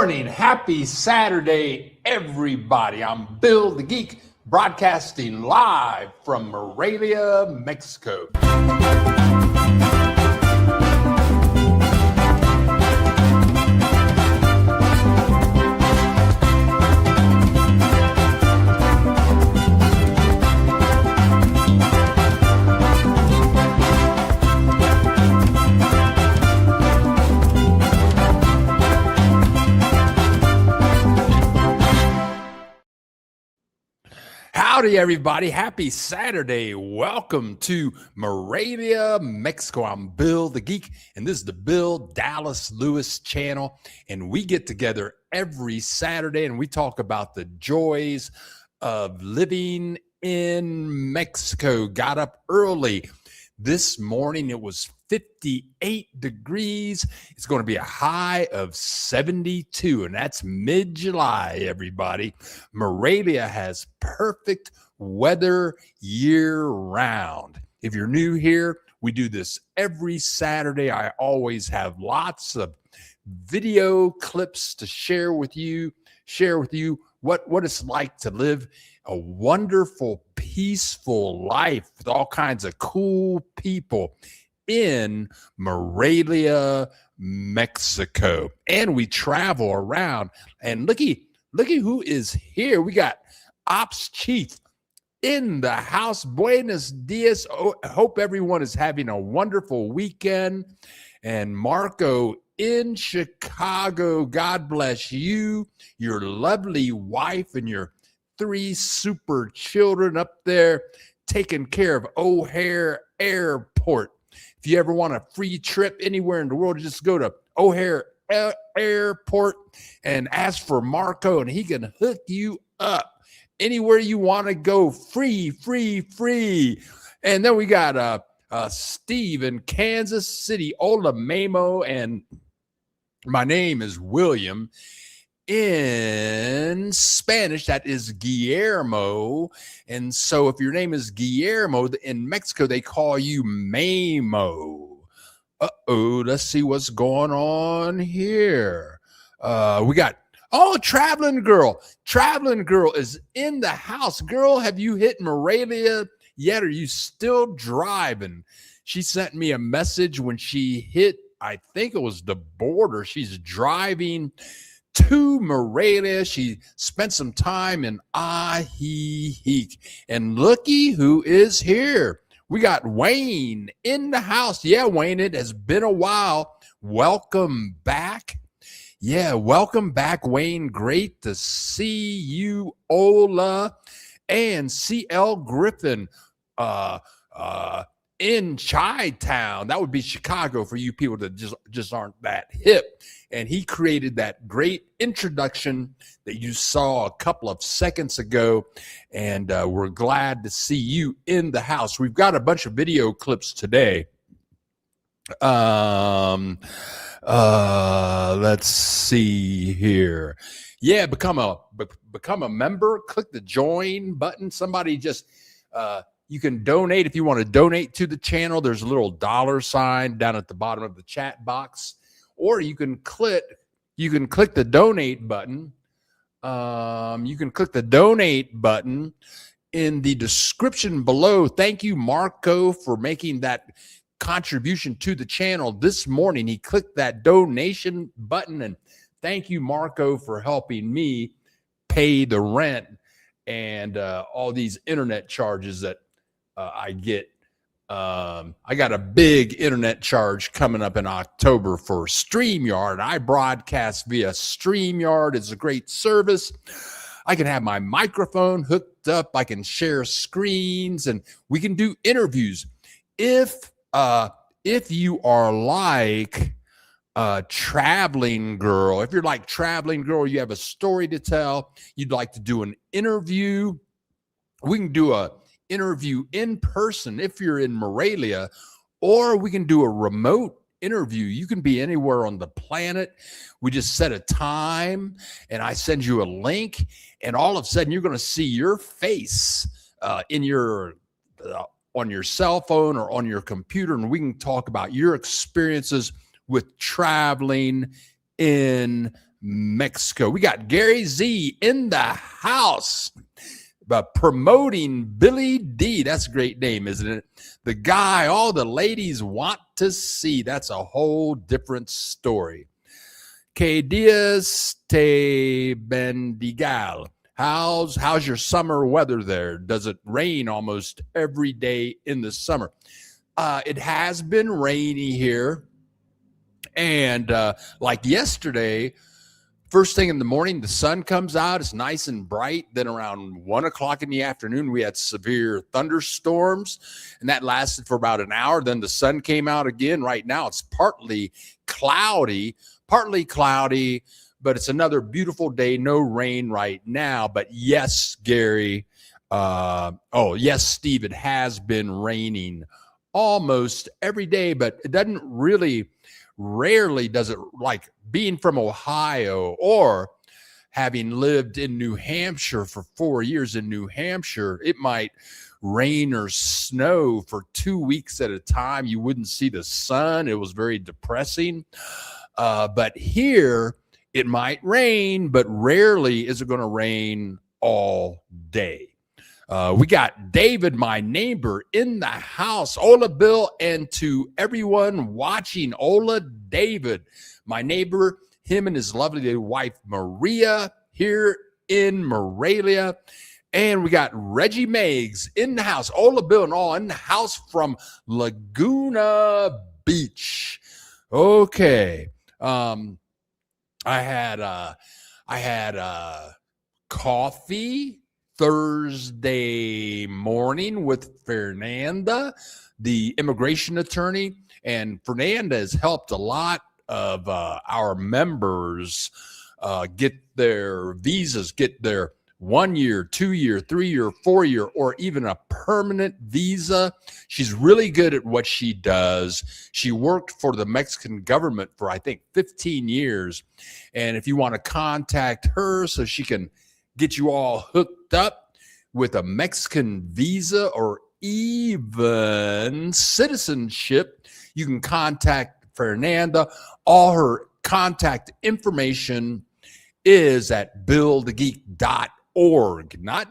morning. Happy Saturday, everybody. I'm Bill the Geek, broadcasting live from Morelia, Mexico. Howdy, everybody. Happy Saturday. Welcome to Morelia, Mexico. I'm Bill the Geek, and this is the Bill Dallas Lewis channel. And we get together every Saturday and we talk about the joys of living in Mexico. Got up early. This morning it was 58 degrees. It's going to be a high of 72, and that's mid-July, everybody. Morelia has perfect weather year-round. If you're new here, we do this every Saturday. I always have lots of video clips to share with you what it's like to live a wonderful, peaceful life with all kinds of cool people in Morelia, Mexico. And we travel around. And looky who is here. We got Ops Chief in the house. Buenos dias. Hope everyone is having a wonderful weekend. And Marco in Chicago. God bless you, your lovely wife, and your 3 super children up there taking care of O'Hare Airport. If you ever want a free trip anywhere in the world, just go to O'Hare Airport and ask for Marco, and he can hook you up anywhere you want to go. Free. And then we got Steve in Kansas City, Ola Memo, and my name is William. In Spanish, that is Guillermo. And so if your name is Guillermo, in Mexico, they call you Memo. Let's see what's going on here. We got, Traveling Girl. Traveling Girl is in the house. Girl, have you hit Morelia yet? Are you still driving? She sent me a message when she hit, I think it was the border. She's driving to Morelia. She spent some time in Ajijic. And looky who is here. We got Wayne in the house. Yeah, Wayne, it has been a while. Welcome back. Yeah, welcome back, Wayne. Great to see you, Ola, and CL Griffin in Chi-Town. That would be Chicago for you people that just aren't that hip. And he created that great introduction that you saw a couple of seconds ago. And we're glad to see you in the house. We've got a bunch of video clips today. Let's see here. Yeah, become a member. Click the join button. Somebody just you can donate if you want to donate to the channel. There's a little $sign down at the bottom of the chat box, or you can click the donate button. You can click the donate button in the description below. Thank you, Marco, for making that contribution to the channel this morning. He clicked that donation button, and thank you, Marco, for helping me pay the rent and all these internet charges that I get. I got a big internet charge coming up in October for StreamYard. I broadcast via StreamYard. It's a great service. I can have my microphone hooked up. I can share screens, and we can do interviews. If you are like Traveling Girl, if you're like Traveling Girl, you have a story to tell, you'd like to do an interview, we can do a interview in person if you're in Morelia, or we can do a remote interview. You can be anywhere on the planet. We just set a time and I send you a link, and all of a sudden you're going to see your face in your on your cell phone or on your computer, and we can talk about your experiences with traveling in Mexico. We got Gary Z in the house, promoting Billy D. That's a great name, isn't it? The guy all the ladies want to see. That's a whole different story. Que dias te bendiga. How's your summer weather there? Does it rain almost every day in the summer? It has been rainy here. And like yesterday, first thing in the morning, the sun comes out. It's nice and bright. Then around 1 o'clock in the afternoon, we had severe thunderstorms, and that lasted for about an hour. Then the sun came out again. Right now, it's partly cloudy, but it's another beautiful day. No rain right now. But yes, Gary. Yes, Steve, it has been raining almost every day, but it doesn't really, rarely does it, like being from Ohio or having lived in New Hampshire for 4 years in New Hampshire, it might rain or snow for 2 weeks at a time. You wouldn't see the sun. It was very depressing. But here it might rain, but rarely is it going to rain all day. We got David, my neighbor, in the house. Ola, Bill, and to everyone watching, Ola, David, my neighbor, him and his lovely wife, Maria, here in Morelia. And we got Reggie Meggs in the house. Ola, Bill, and all in the house from Laguna Beach. Okay. I had coffee Thursday morning with Fernanda, the immigration attorney, and Fernanda has helped a lot of our members get their visas, get their 1 year, 2 year, 3 year, 4 year, or even a permanent visa. She's really good at what she does. She worked for the Mexican government for, I think, 15 years. And if you want to contact her so she can get you all hooked up with a Mexican visa or even citizenship, you can contact Fernanda. All her contact information is at buildthegeek.org, not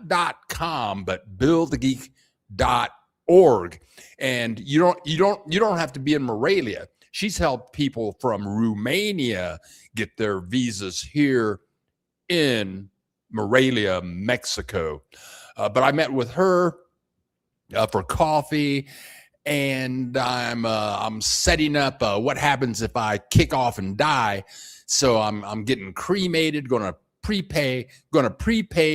.com, but buildthegeek.org. And you don't have to be in Morelia. She's helped people from Romania get their visas here in Morelia, Mexico. But I met with her for coffee, and I'm setting up what happens if I kick off and die. So I'm getting cremated, going to prepay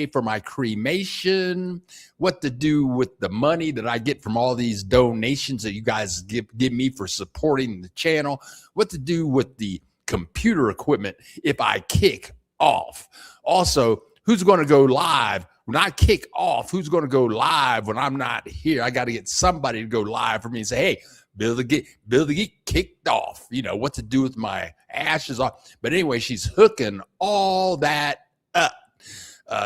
for my cremation, what to do with the money that I get from all these donations that you guys give me for supporting the channel, what to do with the computer equipment if I kick off. Also, who's going to go live when I kick off? Who's going to go live when I'm not here? I got to get somebody to go live for me and say, hey, Bill the Geek kicked off. You know, what to do with my ashes off. But anyway, she's hooking all that up.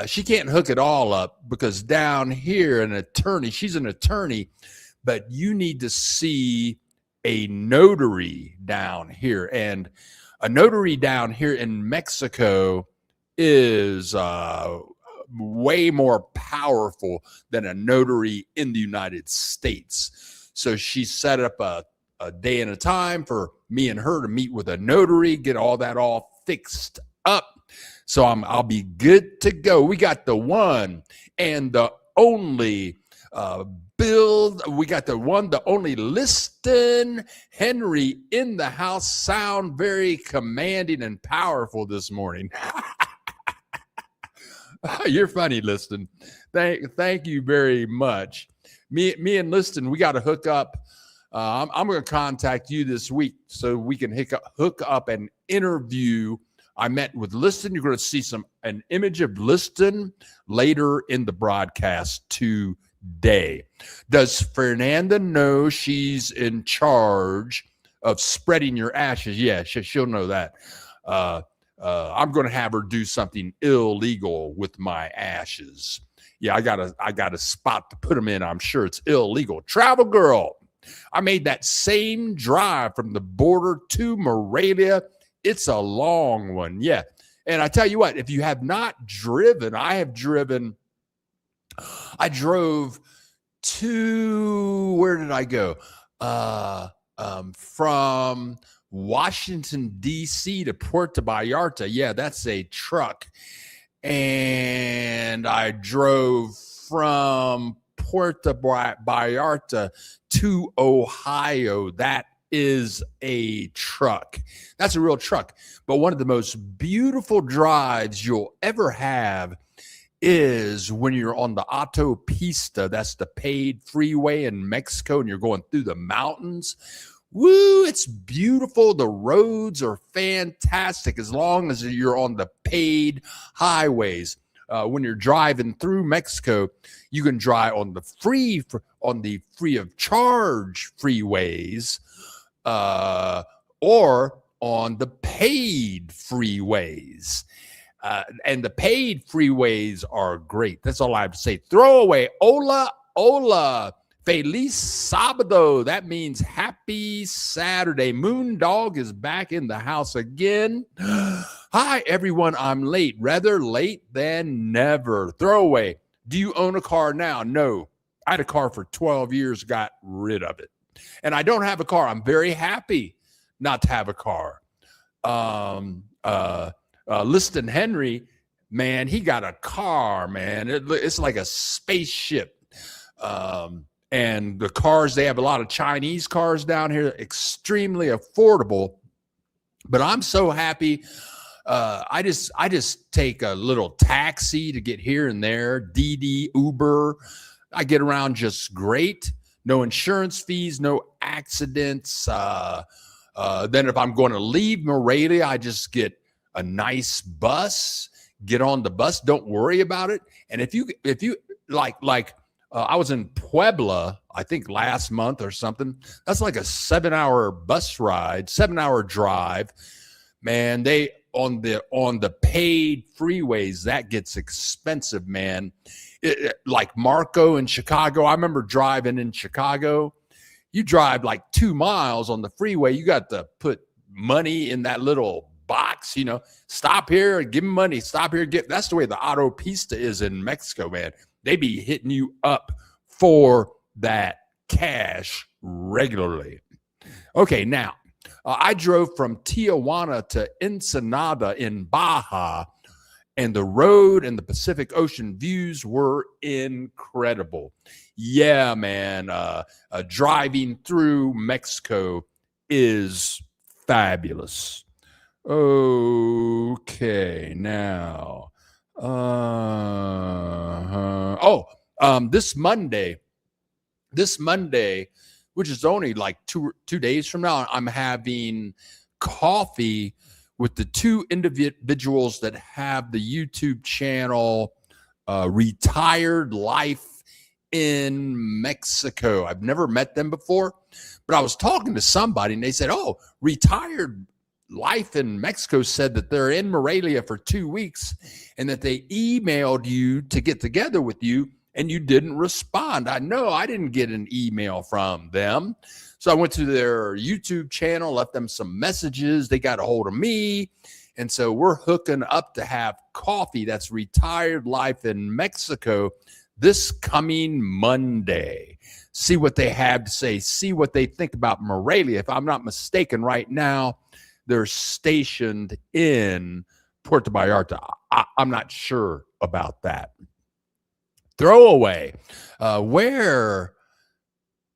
She can't hook it all up because down here, she's an attorney, but you need to see a notary down here. And a notary down here in Mexico is way more powerful than a notary in the United States. So she set up a day and a time for me and her to meet with a notary, get all that all fixed up. So I'll be good to go. We got the one and the only we got the only Liston Henry in the house. Sound very commanding and powerful this morning. You're funny, Liston. Thank you very much. Me and Liston, we got to hook up. I'm going to contact you this week so we can hook up an interview. I met with Liston. You're going to see an image of Liston later in the broadcast today. Does Fernanda know she's in charge of spreading your ashes? Yeah, she'll know that. I'm going to have her do something illegal with my ashes. Yeah, I got a spot to put them in. I'm sure it's illegal. Travel girl, I made that same drive from the border to Morelia. It's a long one. Yeah, And I tell you what, if you have not driven, I drove to, where did I go? From Washington, D.C. to Puerto Vallarta. Yeah, that's a truck. And I drove from Puerto Vallarta to Ohio. That is a truck. That's a real truck. But one of the most beautiful drives you'll ever have is when you're on the autopista. That's the paid freeway in Mexico, and you're going through the mountains. Woo, it's beautiful. The roads are fantastic as long as you're on the paid highways. When you're driving through Mexico, you can drive on the free of charge freeways, or on the paid freeways. And the paid freeways are great. That's all I have to say. Throw away. Hola, hola. Feliz Sábado. That means happy Saturday. Moondog is back in the house again. Hi, everyone. I'm late. Rather late than never. Throw away. Do you own a car now? No. I had a car for 12 years, got rid of it. And I don't have a car. I'm very happy not to have a car. Liston Henry, man, he got a car, man. It's like a spaceship. And the cars, they have a lot of Chinese cars down here, extremely affordable. But I'm so happy. I just take a little taxi to get here and there, Didi, Uber. I get around just great. No insurance fees, no accidents. Then if I'm going to leave Morelia, I just get a nice bus, get on the bus. Don't worry about it. And if you I was in Puebla, I think last month or something. That's like a 7-hour bus ride, 7-hour drive. Man, they on the paid freeways, that gets expensive, man. Like Marco in Chicago. I remember driving in Chicago. You drive like 2 miles on the freeway. You got to put money in that little box, stop here, give them money, stop here, that's the way the autopista is in Mexico, man. They be hitting you up for that cash regularly. Okay, now, I drove from Tijuana to Ensenada in Baja, and the road and the Pacific Ocean views were incredible. Yeah, man, driving through Mexico is fabulous. Okay, now, this Monday, which is only like two days from now, I'm having coffee with the two individuals that have the YouTube channel Retired Life in Mexico. I've never met them before, but I was talking to somebody and they said, oh, Retired Life in Mexico said that they're in Morelia for 2 weeks and that they emailed you to get together with you and you didn't respond. I know I didn't get an email from them. So I went to their YouTube channel, left them some messages. They got a hold of me. And so we're hooking up to have coffee. That's Retired Life in Mexico this coming Monday. See what they have to say. See what they think about Morelia. If I'm not mistaken, right now, they're stationed in Puerto Vallarta. I'm not sure about that. Throwaway. Where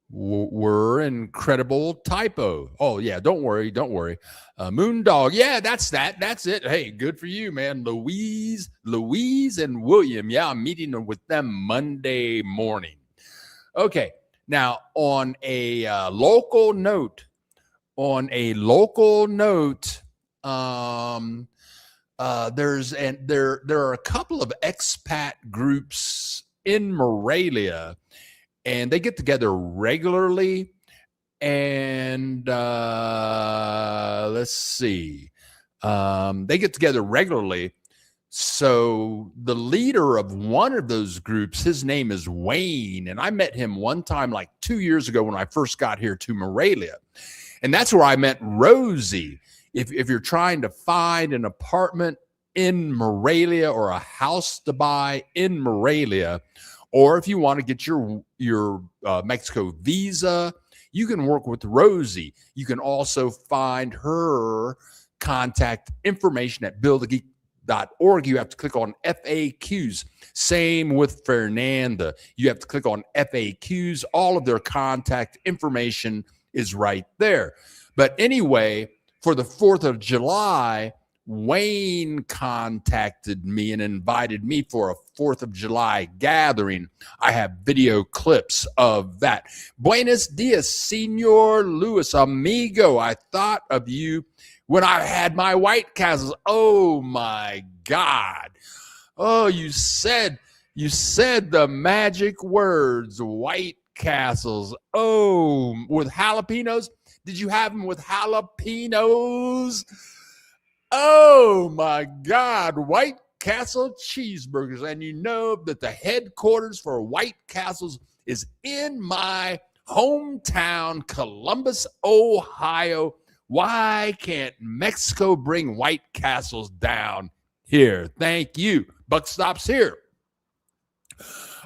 were incredible typo. Oh, yeah, don't worry. Moondog. Yeah, that's it. Hey, good for you, man. Louise and William. Yeah, I'm meeting with them Monday morning. Okay, now on a local note, there are a couple of expat groups in Morelia, and they get together regularly. And let's see, they get together regularly. So the leader of one of those groups, his name is Wayne, and I met him one time like 2 years ago when I first got here to Morelia. And that's where I met Rosie. If you're trying to find an apartment in Morelia or a house to buy in Morelia, or if you want to get your Mexico visa, you can work with Rosie. You can also find her contact information at buildthegeek.org. You have to click on FAQs. Same with Fernanda. You have to click on FAQs. All of their contact information is right there. But anyway, for the 4th of July, Wayne contacted me and invited me for a 4th of July gathering. I have video clips of that. Buenos dias, Senor Luis, amigo. I thought of you when I had my White Castles. Oh my God. Oh, you said the magic words, White Castles. Oh, with jalapenos? Did you have them with jalapenos? Oh my God, White Castle cheeseburgers. And you know that the headquarters for White Castles is in my hometown, Columbus, Ohio. Why can't Mexico bring White Castles down here? Thank you. Buck stops here.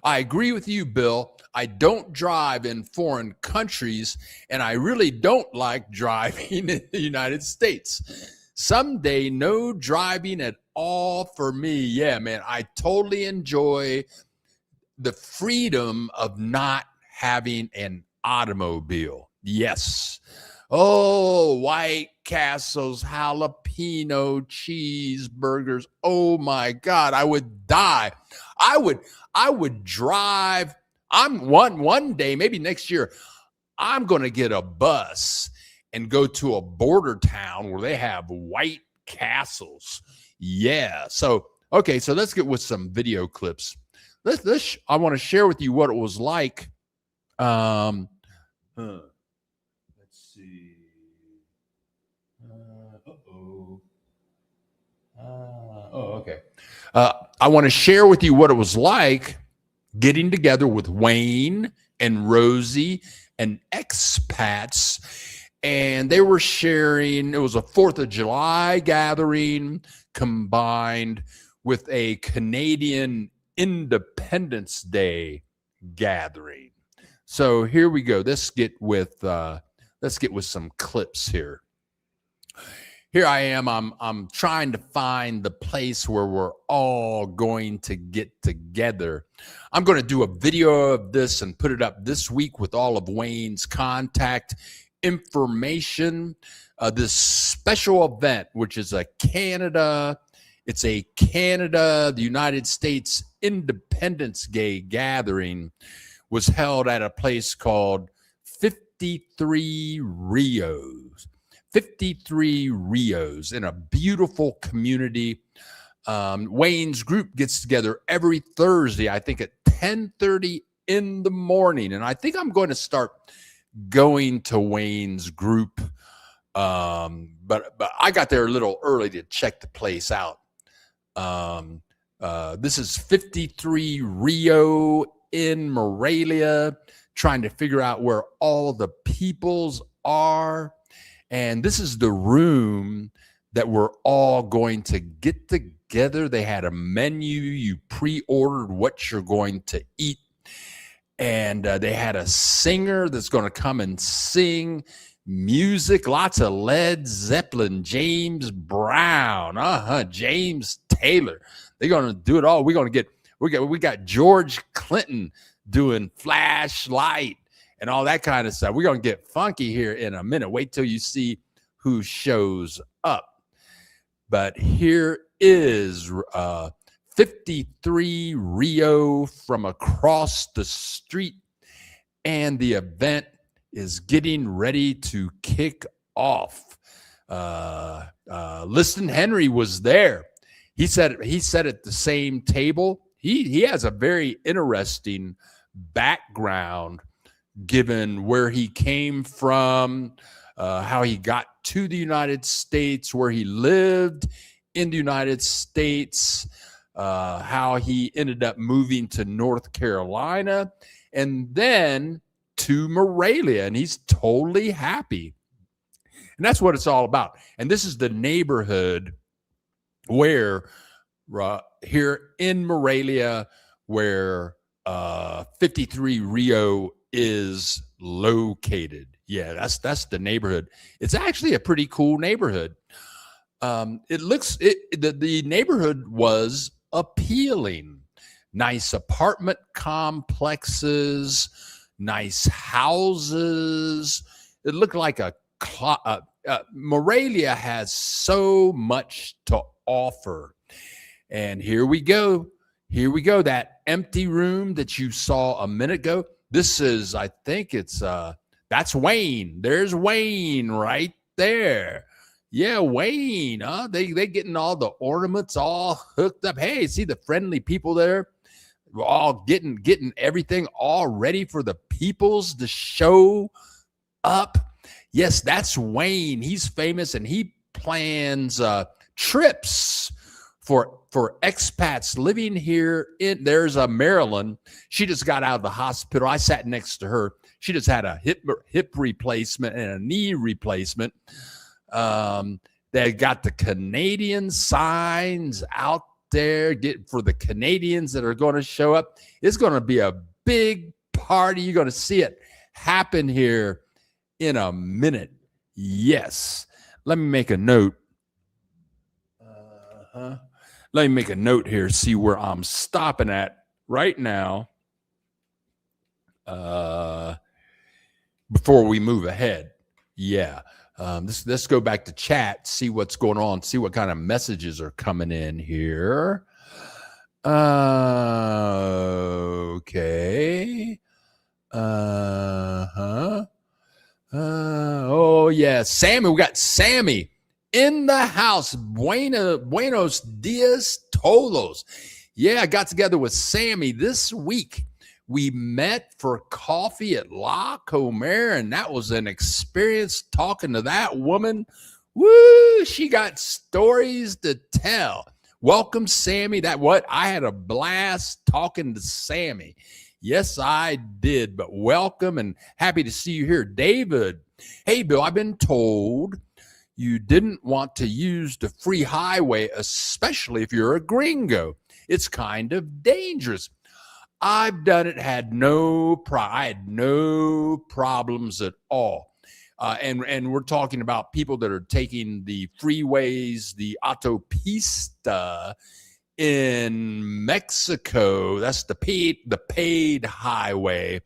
I agree with you, Bill. I don't drive in foreign countries, and I really don't like driving in the United States. Someday, no driving at all for me. Yeah, man, I totally enjoy the freedom of not having an automobile. Yes. Oh, White Castles, jalapeno cheeseburgers. Oh my God, I would die. I would drive. I'm one day, maybe next year, I'm going to get a bus and go to a border town where they have White Castles. Yeah. So, okay. So let's get with some video clips. I want to share with you what it was like. Let's see. Okay. I want to share with you what it was like getting together with Wayne and Rosie and expats. And they were sharing, it was a 4th of July gathering combined with a Canadian Independence Day gathering. So here we go. Let's get with some clips here. Here I am. I'm trying to find the place where we're all going to get together. I'm going to do a video of this and put it up this week with all of Wayne's contact information. This special event, which is the United States Independence Day gathering, was held at a place called 53 Rios in a beautiful community. Wayne's group gets together every Thursday, I think at 10:30 in the morning. And I think I'm going to start going to Wayne's group. But I got there a little early to check the place out. This is 53 Rio in Morelia, trying to figure out where all the peoples are. And this is the room that we're all going to get together. They had a menu. You pre-ordered what you're going to eat. And they had a singer that's going to come and sing music, lots of Led Zeppelin, James Brown, James Taylor. They're going to do it all. We got George Clinton doing Flashlight and all that kind of stuff. We're going to get funky here in a minute. Wait till you see who shows up. But here is 53 Rio from across the street, and the event is getting ready to kick off. Liston Henry was there. He sat at the same table. He has a very interesting background, given where he came from, how he got to the United States, where he lived in the United States, how he ended up moving to North Carolina and then to Morelia, and he's totally happy. And that's what it's all about. And this is the neighborhood where here in Morelia, where 53 Rio is located. Yeah, that's the neighborhood. It's actually a pretty cool neighborhood. The neighborhood was appealing. Nice apartment complexes, nice houses. It looked like Morelia has so much to offer. And here we go. Here we go. That empty room that you saw a minute ago. This is, I think it's, that's Wayne. There's Wayne right there. Yeah, Wayne. They getting all the ornaments all hooked up. Hey, see the friendly people there? We're all getting everything all ready for the peoples to show up. Yes, that's Wayne. He's famous and he plans trips for expats living here there's a Maryland. She just got out of the hospital. I sat next to her. She just had a hip replacement and a knee replacement. They got the Canadian signs out there for the Canadians that are going to show up. It's going to be a big party. You're going to see it happen here in a minute. Yes. Let me make a note. Let me make a note here, see where I'm stopping at right now before we move ahead. Yeah. Let's go back to chat, see what's going on, see what kind of messages are coming in here. Okay. Oh, yeah. Sammy, we got Sammy in the house. Buenos dias todos. Yeah, I got together with Sammy this week. We met for coffee at La Comer, and that was an experience talking to that woman. Woo, she got stories to tell. Welcome, Sammy. I had a blast talking to Sammy. Yes, I did, but welcome and happy to see you here. David, hey, Bill, I've been told you didn't want to use the free highway, especially if you're a gringo. It's kind of dangerous. I've done it, I had no problems at all. And we're talking about people that are taking the freeways, the autopista in Mexico. That's the paid highway.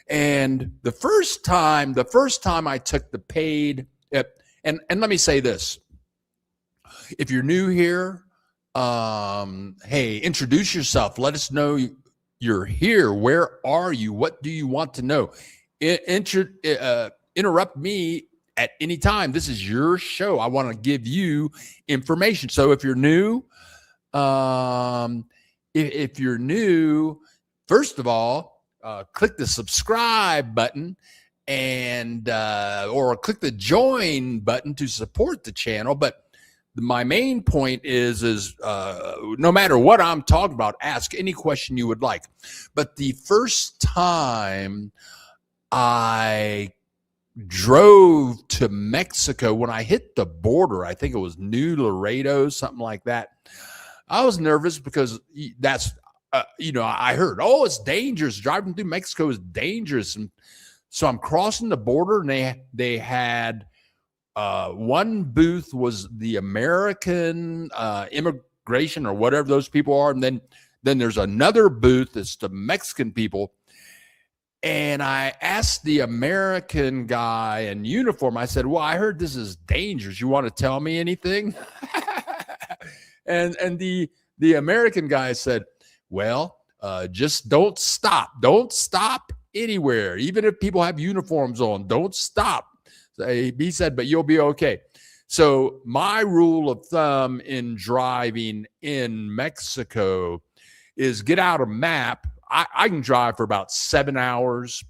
And the first time I took the paid, and let me say this. If you're new here, hey, introduce yourself. Let us know you're here. Where are you? What do you want to know? Interrupt me at any time. This is your show. I want to give you information. So if you're new, if you're new, first of all, click the subscribe button and or click the join button to support the channel. But my main point is no matter what I'm talking about, ask any question you would like. But the first time I drove to Mexico, when I hit the border, I think it was New Laredo, something like that, I was nervous because that's, I heard, oh, it's dangerous. Driving through Mexico is dangerous. And so I'm crossing the border, and they had one booth was the American immigration or whatever those people are. And then there's another booth that's the Mexican people. And I asked the American guy in uniform, I said, well, I heard this is dangerous. You want to tell me anything? and the American guy said, well, just don't stop. Don't stop anywhere. Even if people have uniforms on, don't stop. So he said, but you'll be okay. So my rule of thumb in driving in Mexico is get out a map. I can drive for about 7 hours.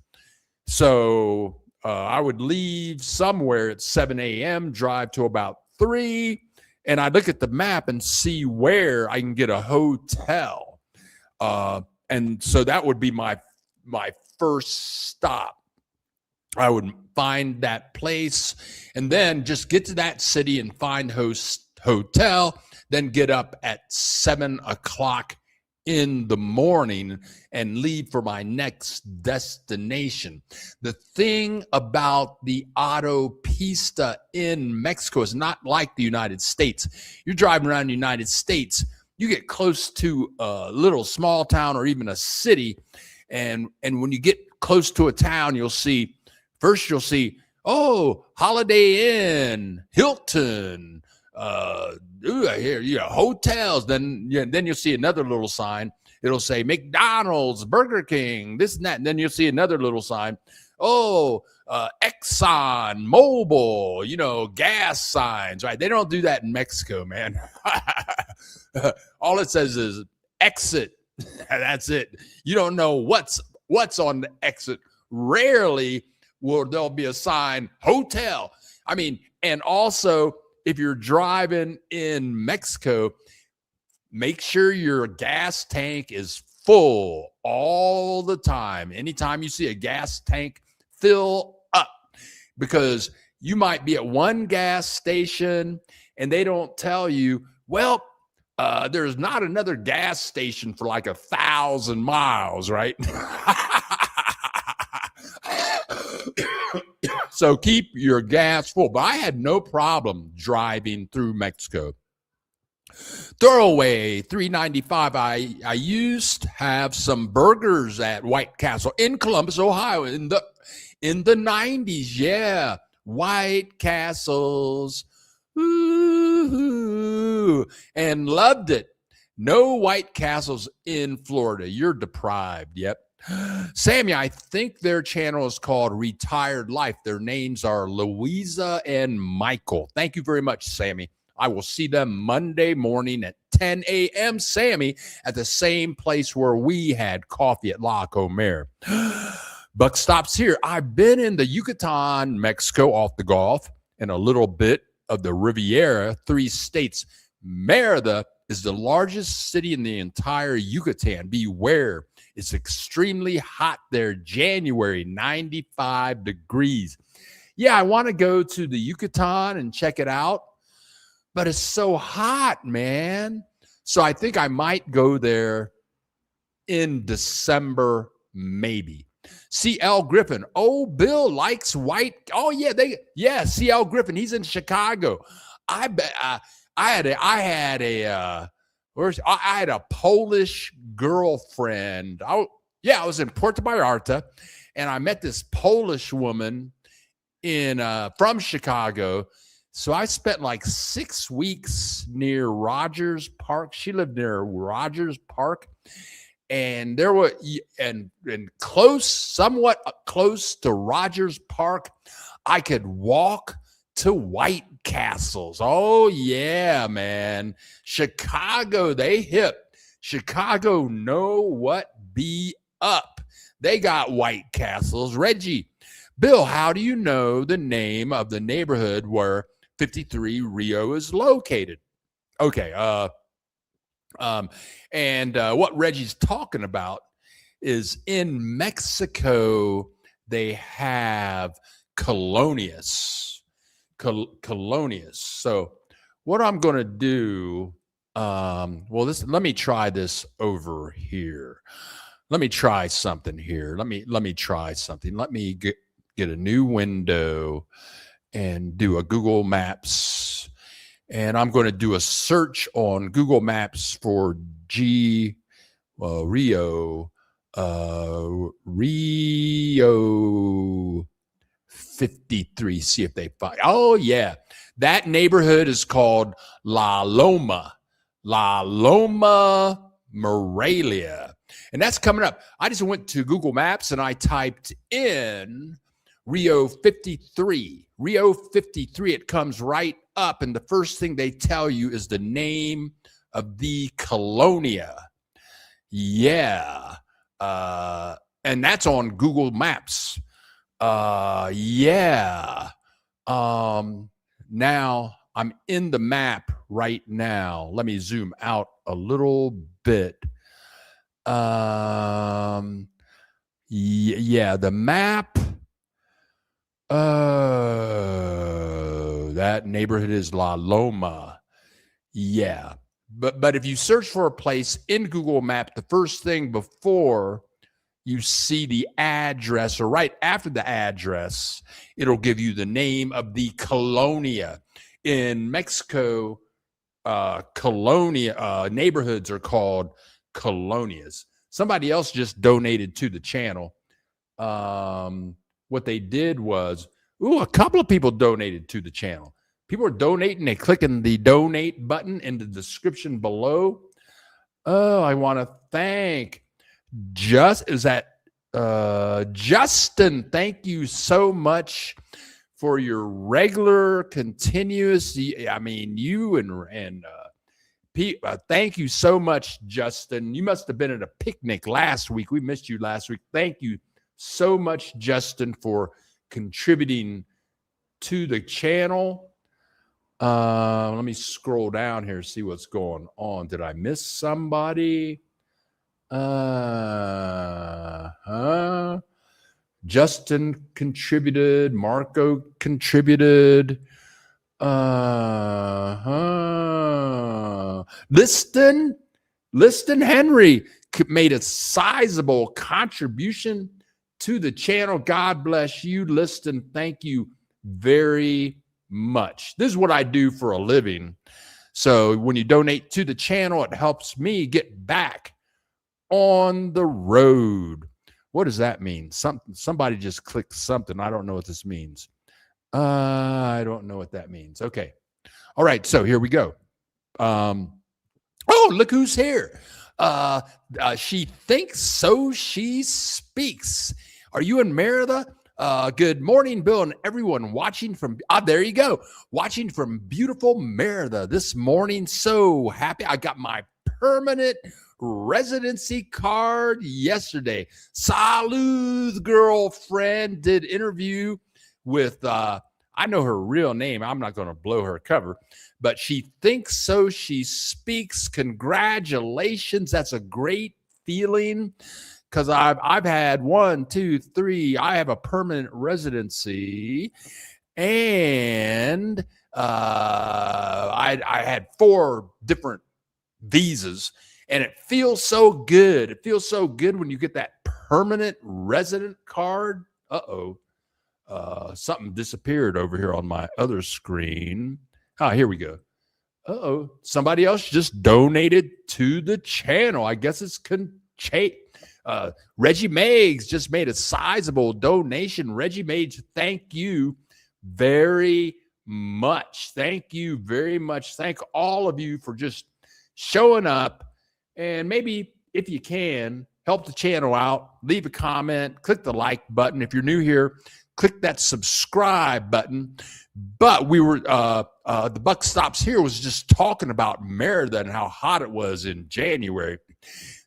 So I would leave somewhere at 7 a.m., drive to about 3, and I look at the map and see where I can get a hotel. And so that would be my first stop. I would find that place and then just get to that city and find hotel. then get up at 7 o'clock in the morning and leave for my next destination. The thing about the autopista in Mexico is not like the United States. You're driving around the United States, you get close to a little small town or even a city, and when you get close to a town, you'll see, oh, Holiday Inn, Hilton, hotels. Then you'll see another little sign. It'll say McDonald's, Burger King, this and that. And then you'll see another little sign. Oh, Exxon, Mobil, gas signs, right? They don't do that in Mexico, man. All it says is exit. That's it. You don't know what's on the exit. Rarely will there'll be a sign hotel. I mean, and also if you're driving in Mexico, make sure your gas tank is full all the time. Anytime you see a gas tank, fill up, because you might be at one gas station and they don't tell you, well, there's not another gas station for like 1,000 miles, right? So keep your gas full. But I had no problem driving through Mexico. Throwaway, $3.95. I used to have some burgers at White Castle in Columbus, Ohio, in the 90s. Yeah, White Castles. Ooh, and loved it. No White Castles in Florida. You're deprived. Yep. Sammy, I think their channel is called Retired Life. Their names are Louisa and Michael. Thank you very much, Sammy. I will see them Monday morning at 10 a.m., Sammy, at the same place where we had coffee at La Comer. Buck stops here. I've been in the Yucatan, Mexico, off the Gulf, and a little bit of the Riviera, 3 states. Mérida is the largest city in the entire Yucatan. Beware. It's extremely hot there. January, 95 degrees. Yeah, I want to go to the Yucatan and check it out, but it's so hot, man. So I think I might go there in December, maybe. CL Griffin. Oh, Bill likes white. Oh, yeah, CL Griffin. He's in Chicago. I bet I had a Polish girlfriend. I was in Puerto Vallarta, and I met this Polish woman from Chicago. So I spent like 6 weeks near Rogers Park. She lived near Rogers Park, and there were somewhat close to Rogers Park, I could walk to White Castles. Oh yeah, man. Chicago, they hip. Chicago know what be up. They got White Castles. Reggie, Bill, how do you know the name of the neighborhood where 53 Rio is located? Okay, what Reggie's talking about is in Mexico, they have colonias. So what I'm going to do, let me try this over here. Let me try something here. Let me try something. Let me get a new window and do a Google Maps. And I'm going to do a search on Google Maps for Rio 53. See if they find. Oh yeah, that neighborhood is called La Loma Morelia, and that's coming up. I just went to Google Maps and I typed in Rio 53. Rio 53. It comes right up, and the first thing they tell you is the name of the colonia. Yeah, and that's on Google Maps. Now I'm in the map right now. Let me zoom out a little bit. The map. That neighborhood is La Loma. Yeah. But if you search for a place in Google Maps, the first thing before you see the address, or right after the address, it'll give you the name of the colonia. In Mexico, colonia neighborhoods are called colonias. Somebody else just donated to the channel. What they did was, a couple of people donated to the channel. People are donating. They're clicking the donate button in the description below. Oh, I want to thank Justin. Thank you so much for your regular, continuous. I mean, you and thank you so much, Justin. You must have been at a picnic last week. We missed you last week. Thank you so much, Justin, for contributing to the channel. Let me scroll down here, see what's going on. Did I miss somebody? Justin contributed. Marco contributed. Liston Henry made a sizable contribution to the channel. God bless you, Liston. Thank you very much. This is what I do for a living. So when you donate to the channel, it helps me get back on the road. What does that mean? Somebody just clicked something. I don't know what this means. I don't know what that means. Okay. All right. So here we go. Oh, look who's here. She thinks so she speaks. Are you in Merida? Good morning, Bill, and everyone watching from, there you go. Watching from beautiful Merida this morning. So happy. I got my permanent residency card yesterday. Salud, girlfriend. Did interview with, I know her real name. I'm not going to blow her cover, but she thinks so she speaks. Congratulations. That's a great feeling. Because I've had 1, 2, 3. I have a permanent residency, and I had 4 different visas, and it feels so good. It feels so good when you get that permanent resident card. Something disappeared over here on my other screen. Here we go. Somebody else just donated to the channel. I guess it's Reggie Meggs just made a sizable donation. Reggie Meggs, thank you very much. Thank you very much. Thank all of you for just showing up. And maybe if you can, help the channel out. Leave a comment. Click the like button. If you're new here, click that subscribe button. But we were, the buck stops here was just talking about Merida and how hot it was in January.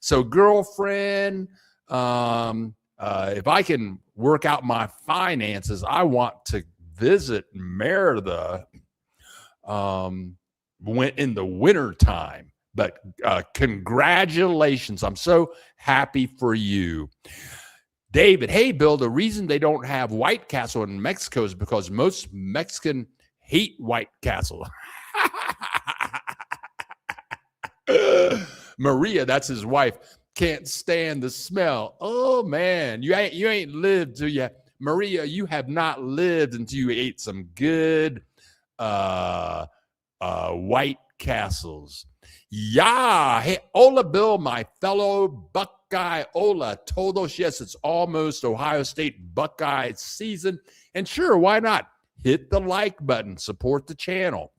So, girlfriend, if I can work out my finances, I want to visit Merida in the winter time. But congratulations. I'm so happy for you. David, hey, Bill, the reason they don't have White Castle in Mexico is because most Mexicans hate White Castle. Maria, that's his wife, can't stand the smell. Oh man, you ain't lived till you, Maria, you have not lived until you ate some good White Castles. Yeah. Hey, hola, Bill, my fellow Buckeye. Hola, todos. Yes, it's almost Ohio State Buckeye season. And sure, why not? Hit the like button. Support the channel.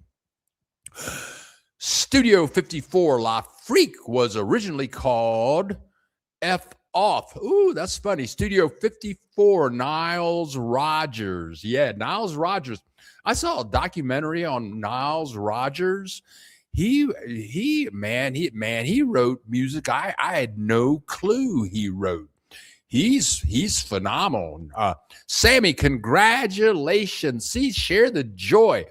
Studio 54 La Freak was originally called F Off. Ooh, that's funny. Studio 54, Niles Rogers. Yeah, Niles Rogers. I saw a documentary on Niles Rogers. He wrote music I had no clue he wrote. He's phenomenal. Sammy, congratulations. See, share the joy.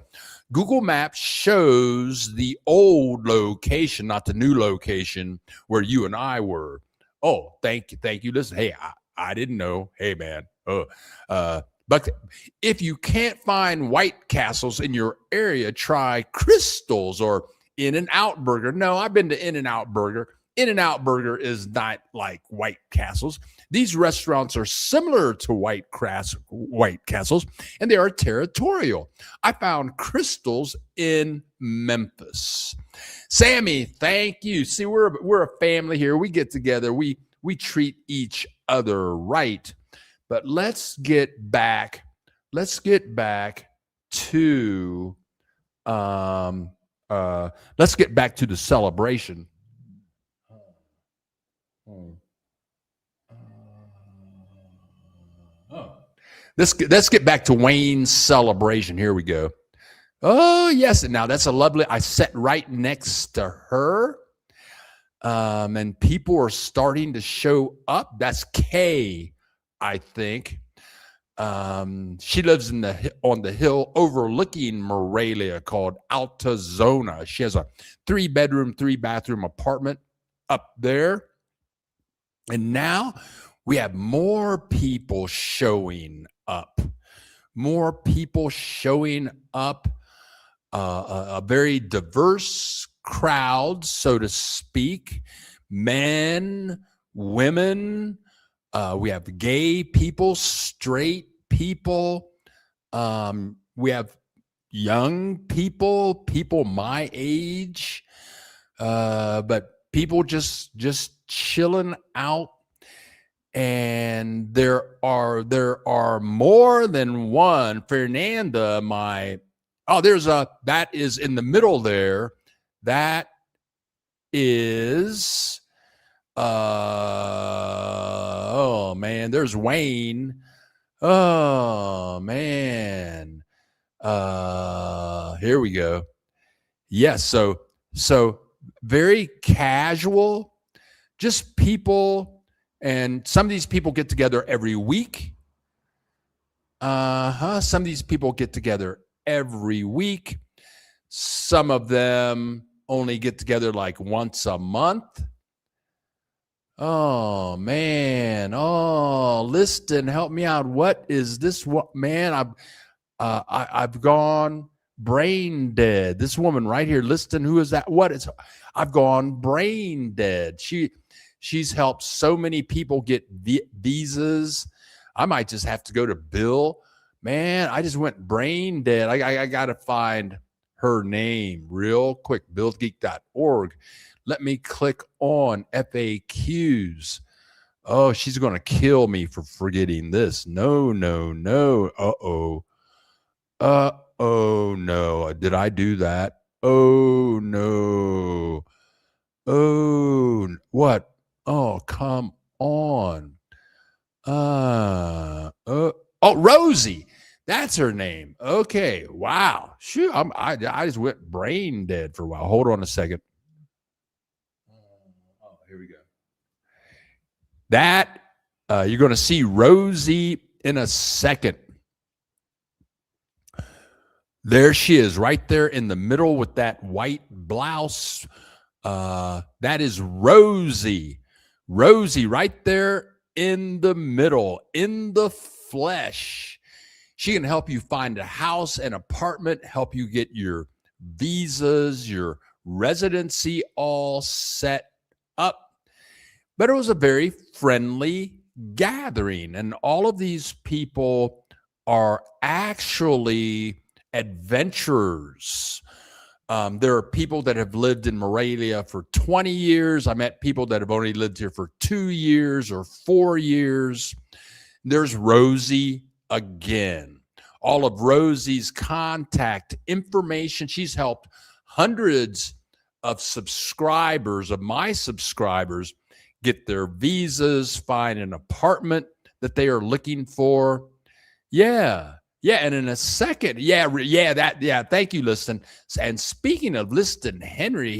Google Maps shows the old location, not the new location where you and I were. Oh, thank you. Listen, hey, I didn't know. Hey, man. But if you can't find White Castles in your area, try Crystals or In-N-Out Burger. No, I've been to In-N-Out Burger. In-N-Out Burger is not like White Castles. These restaurants are similar to White Castles, and they are territorial. I found Crystal's in Memphis. Sammy, thank you. See, we're a family here. We get together. We treat each other right. But let's get back to let's get back to the celebration. Let's get back to Wayne's celebration. Here we go. Oh, yes. And now that's a lovely, I sat right next to her. And people are starting to show up. That's Kay, I think. She lives on the hill overlooking Morelia called Altazona. She has a 3-bedroom, 3-bathroom apartment up there. And now we have more people showing up. A very diverse crowd, so to speak. Men, women. We have gay people, straight people. We have young people my age, but people just chilling out. And there are more than one. Fernanda, that is in the middle there. That is oh man, there's Wayne. Oh man. Here we go. Yes, so very casual, just people, and some of these people get together every week. Some of these people get together every week. Some of them only get together like once a month. Oh man. Oh, Liston, help me out. What is this? What, man? I've gone brain dead. This woman right here, Liston, who is that? What is? I've gone brain dead. She's helped so many people get visas. I might just have to go to Bill. Man, I just went brain dead. I got to find her name real quick. BillGeek.org. Let me click on FAQs. Oh, she's going to kill me for forgetting this. No. Oh, no. Did I do that? Oh, no. Oh, what? Oh, come on. Oh, Rosie. That's her name. Okay. Wow. Shoot. I just went brain dead for a while. Hold on a second. Oh, here we go. That you're going to see Rosie in a second. There she is, right there in the middle with that white blouse. That is Rosie. Rosie, right there in the middle, in the flesh. She can help you find a house, an apartment, help you get your visas, your residency all set up. But it was a very friendly gathering, and all of these people are actually adventurers. There are people that have lived in Morelia for 20 years. I met people that have only lived here for 2 years or 4 years. There's Rosie again. All of Rosie's contact information. She's helped hundreds of subscribers, of my subscribers, get their visas, find an apartment that they are looking for. Yeah. And in a second, thank you, Liston. And speaking of Liston Henry,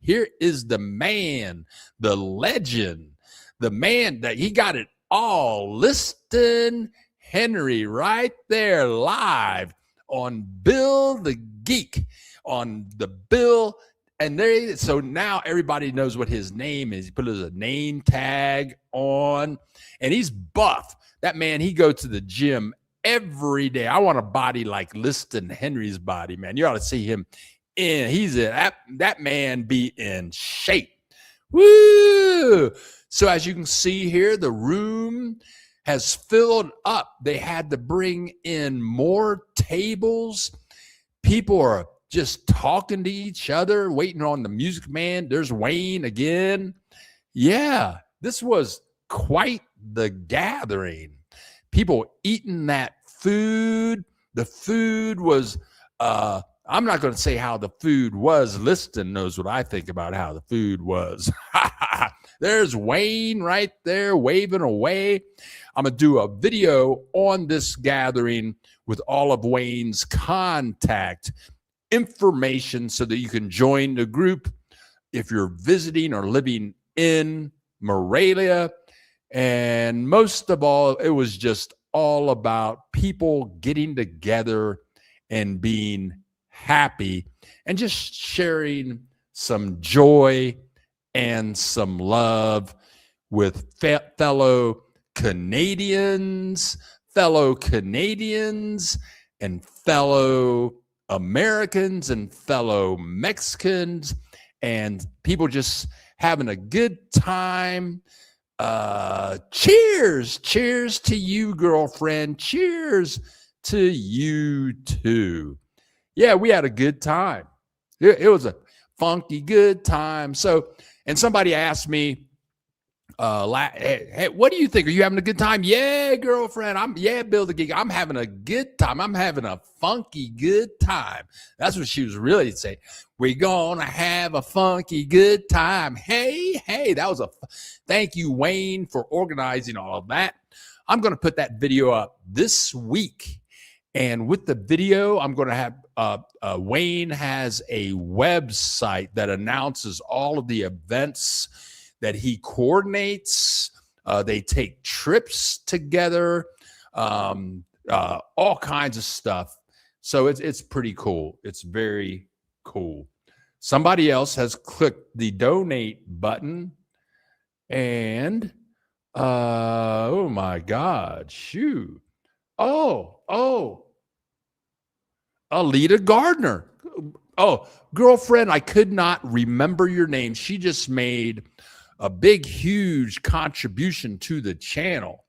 here is the man, the legend, the man that he got it all. Liston Henry right there live on Bill the Geek, on the Bill. And so now everybody knows what his name is. He put his name tag on, and he's buff. That man, he goes to the gym every day. I want a body like Liston Henry's body, man. You ought to see him in. That man be in shape. Woo! So as you can see here, the room has filled up. They had to bring in more tables. People are just talking to each other, waiting on the music man. There's Wayne again. Yeah, this was quite the gathering. People eating that food. The food was, I'm not going to say how the food was. Liston knows what I think about how the food was. There's Wayne right there waving away. I'm going to do a video on this gathering with all of Wayne's contact information so that you can join the group if you're visiting or living in Morelia. And most of all, it was just all about people getting together and being happy and just sharing some joy and some love with fellow Canadians, and fellow Americans and fellow Mexicans, and people just having a good time. Cheers to you, girlfriend. Cheers to you too. Yeah, we had a good time. It was a funky good time. So, and somebody asked me, hey, what do you think? Are you having a good time? Yeah, girlfriend. Bill the Geek. I'm having a good time. I'm having a funky good time. That's what she was really saying. We're gonna have a funky good time. Hey, that was thank you, Wayne, for organizing all of that. I'm gonna put that video up this week. And with the video, I'm going to have Wayne has a website that announces all of the events that he coordinates. They take trips together, all kinds of stuff. So it's pretty cool. It's very cool. Somebody else has clicked the donate button, and oh my God, shoot. Oh, Alita Gardner. Oh, girlfriend, I could not remember your name. She just made a big, huge contribution to the channel.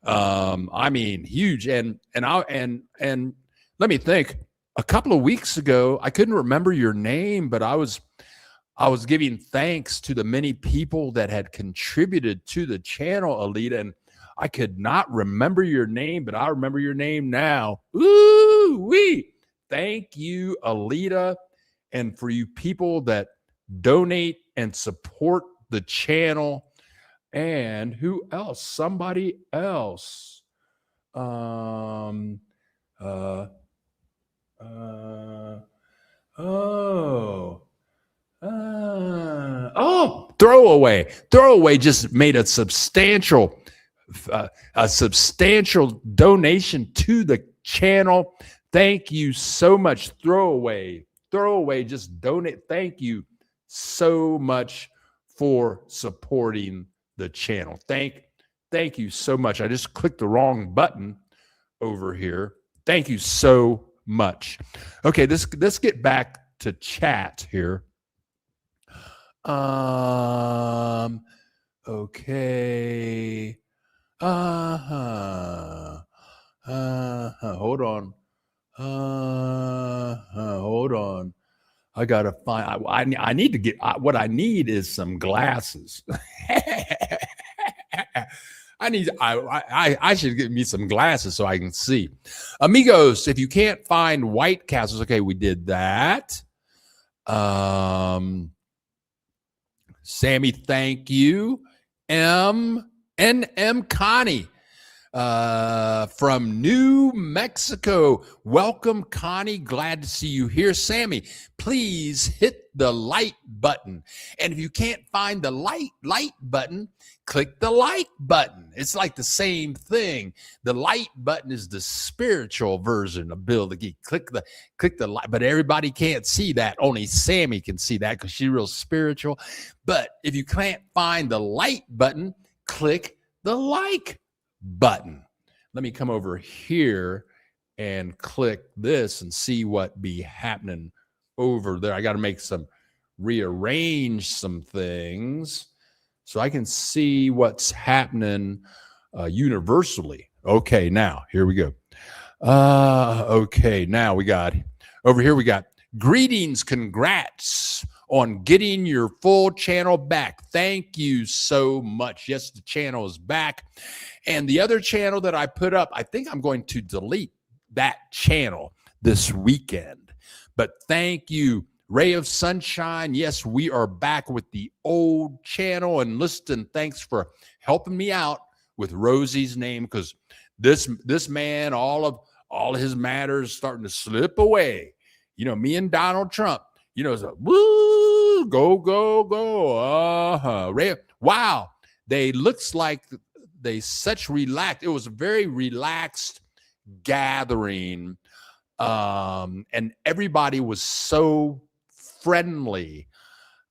I mean, huge. And let me think. A couple of weeks ago, I couldn't remember your name, but I was giving thanks to the many people that had contributed to the channel, Alita, and I could not remember your name, but I remember your name now. Ooh-wee. Thank you, Alita. And for you people that donate and support the channel. And who else? Somebody else. Oh, Throwaway just made a substantial donation to the channel. Thank you so much, Throwaway just donate. Thank you so much for supporting the channel. Thank you so much. I just clicked the wrong button over here. Thank you so much. Okay, let's get back to chat here. Okay. Hold on. Hold on. I gotta find. I need to get. What I need is some glasses. I should get me some glasses so I can see. Amigos, if you can't find White Castles, okay, we did that. Sammy, thank you. M Connie from New Mexico. Welcome, Connie. Glad to see you here. Sammy, please hit the like button. And if you can't find the like button, click the like button. It's like the same thing. The like button is the spiritual version of Bill the Geek. Click the like, but everybody can't see that. Only Sammy can see that because she's real spiritual. But if you can't find the like button, click the like button. Let me come over here and click this and see what be happening over there. I got to rearrange some things so I can see what's happening universally. Okay, now here we go. Okay, now we got over here. We got greetings, congrats on getting your full channel back. Thank you so much. Yes, the channel is back. And the other channel that I put up, I think I'm going to delete that channel this weekend. But thank you, Ray of Sunshine. Yes, we are back with the old channel. And listen, thanks for helping me out with Rosie's name, because this man, all of his matters starting to slip away. You know, me and Donald Trump, you know, it's like, woo, go, go, go. Ray, wow. They looks like they such relaxed. It was a very relaxed gathering. And everybody was so friendly.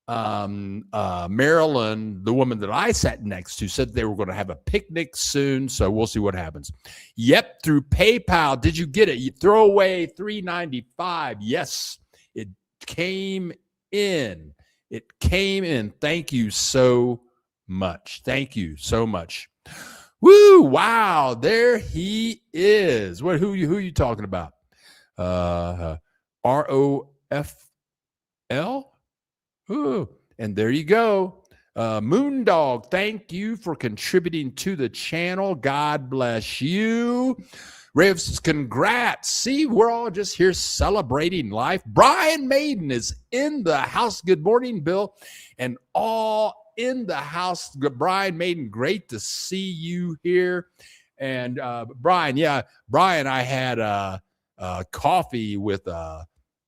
Marilyn, the woman that I sat next to, said they were going to have a picnic soon. So we'll see what happens. Yep, through PayPal. Did you get it? You throw away $3.95. Yes, it came in. It came in. Thank you so much. Thank you so much. Woo! Wow, there he is. Who you talking about? ROFL. Ooh, and there you go. Moondog, thank you for contributing to the channel. God bless you. Raves says, congrats. See, we're all just here celebrating life. Brian Maiden is in the house. Good morning, Bill. And all in the house. Brian Maiden, great to see you here. And Brian, I had coffee with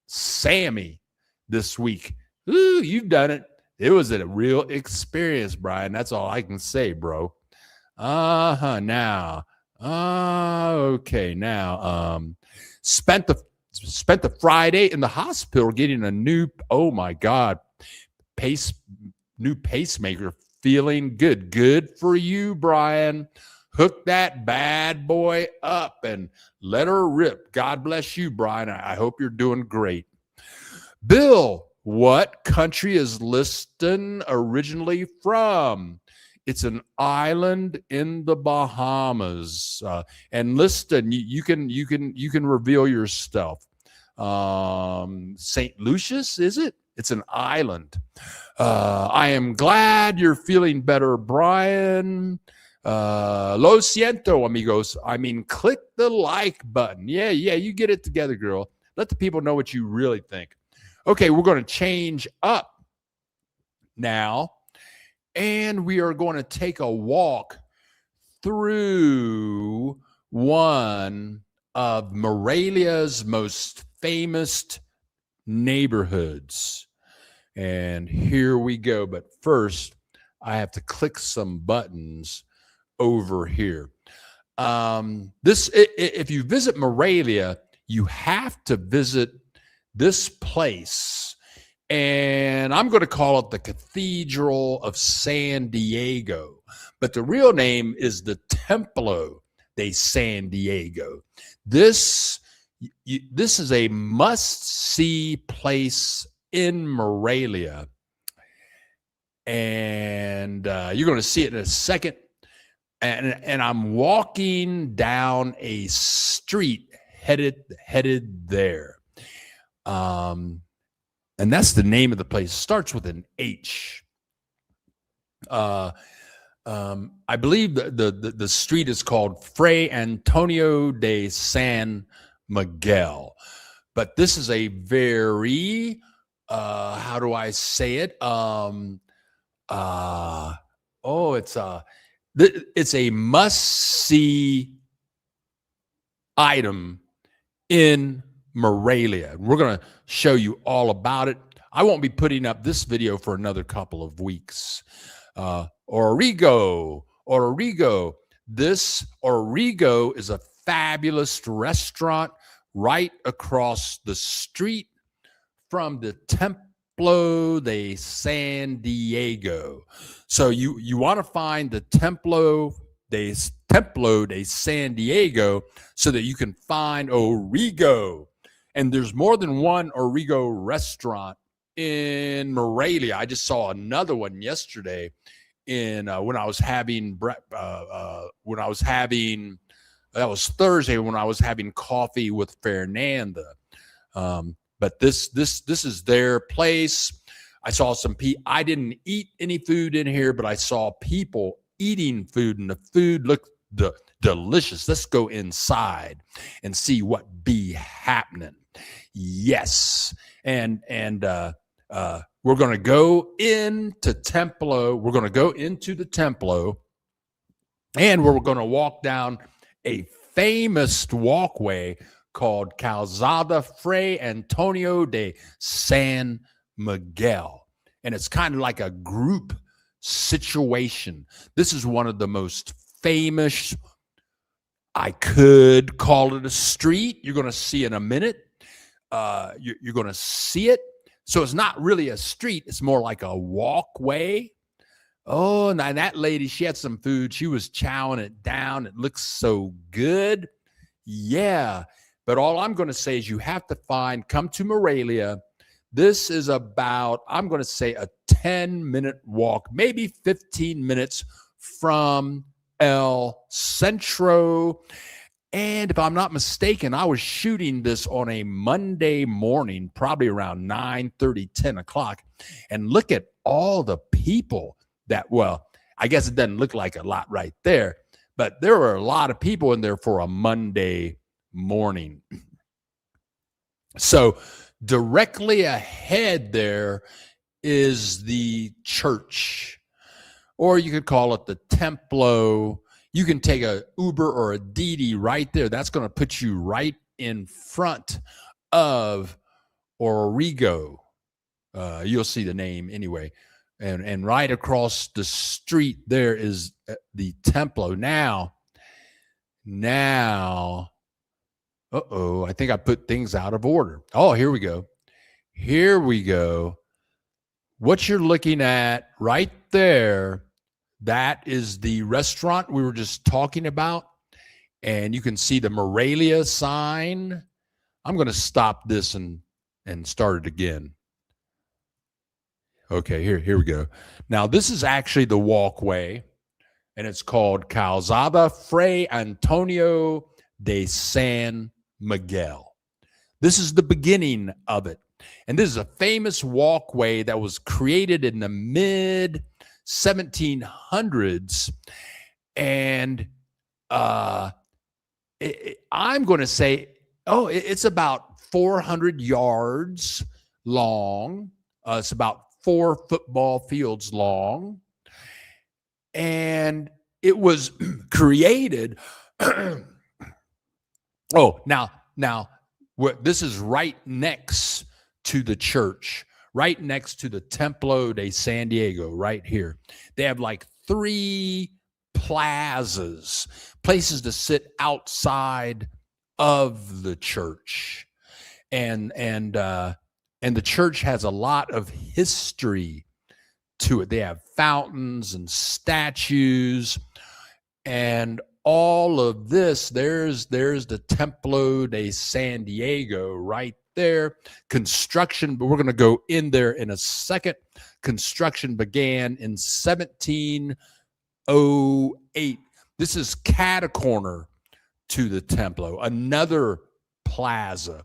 Sammy this week. Ooh, you've done it. It was a real experience, Brian. That's all I can say, bro. Now. Okay. Now, spent the Friday in the hospital getting a new, oh my God, new pacemaker. Feeling good. Good for you, Brian. Hook that bad boy up and let her rip. God bless you, Brian. I hope you're doing great. Bill, what country is Liston originally from? It's an island in the Bahamas. And Liston, you can reveal your stuff. St. Lucius, is it? It's an island. I am glad you're feeling better, Brian. Lo siento, amigos. I mean, click the like button. Yeah, you get it together, girl. Let the people know what you really think. Okay, we're going to change up now, and we are going to take a walk through one of Morelia's most famous neighborhoods. And here we go. But first, I have to click some buttons over here. If you visit Morelia, you have to visit this place, and I'm going to call it the Cathedral of San Diego, but the real name is the Templo de San Diego. This is a must-see place in Morelia, and you're going to see it in a second. And I'm walking down a street headed there. And that's the name of the place. It starts with an H. I believe the street is called Fray Antonio de San Miguel. But this is a very, how do I say it? It's a must-see item in Morelia. We're going to show you all about it. I won't be putting up this video for another couple of weeks. Origo. This Origo is a fabulous restaurant right across the street from the Templo de San Diego. So you want to find the Templo de San Diego so that you can find Origo. And there's more than one Origo restaurant in Morelia. I just saw another one yesterday in when I was having that was Thursday when I was having coffee with Fernanda. But this is their place. I saw some I didn't eat any food in here, but I saw people eating food, and the food looked delicious. Let's go inside and see what be happening. Yes, and we're going to go into Templo. We're going to go into the Templo, and we're going to walk down a famous walkway called Calzada Fray Antonio de San Miguel. And it's kind of like a group situation. This is one of the most famous, I could call it a street. You're going to see in a minute. You're going to see it. So it's not really a street. It's more like a walkway. Oh, and that lady, she had some food. She was chowing it down. It looks so good. Yeah. But all I'm going to say is you have to come to Morelia. This is about, I'm going to say, a 10-minute walk, maybe 15 minutes from El Centro. And if I'm not mistaken, I was shooting this on a Monday morning, probably around 9:30, 10 o'clock. And look at all the people well, I guess it doesn't look like a lot right there, but there were a lot of people in there for a Monday morning. So directly ahead there is the church, or you could call it the Templo. You can take a Uber or a Didi right there. That's going to put you right in front of Origo. You'll see the name anyway. And right across the street there is the Templo. Now, I think I put things out of order. Oh, here we go. Here we go. What you're looking at right there, that is the restaurant we were just talking about. And you can see the Morelia sign. I'm going to stop this and start it again. Okay, here we go. Now, this is actually the walkway, and it's called Calzada Fray Antonio de San Miguel. This is the beginning of it. And this is a famous walkway that was created in the mid 1700s. And I'm going to say, it's about 400 yards long. It's about 4 football fields long. And it was created. Now, this is right next to the church, right next to the Templo de San Diego, right here. They have like 3 plazas, places to sit outside of the church. And the church has a lot of history to it. They have fountains and statues and all of this. There's the Templo de San Diego right there. Construction, but we're going to go in there in a second. Construction began in 1708. This is catacorner to the Templo, another plaza.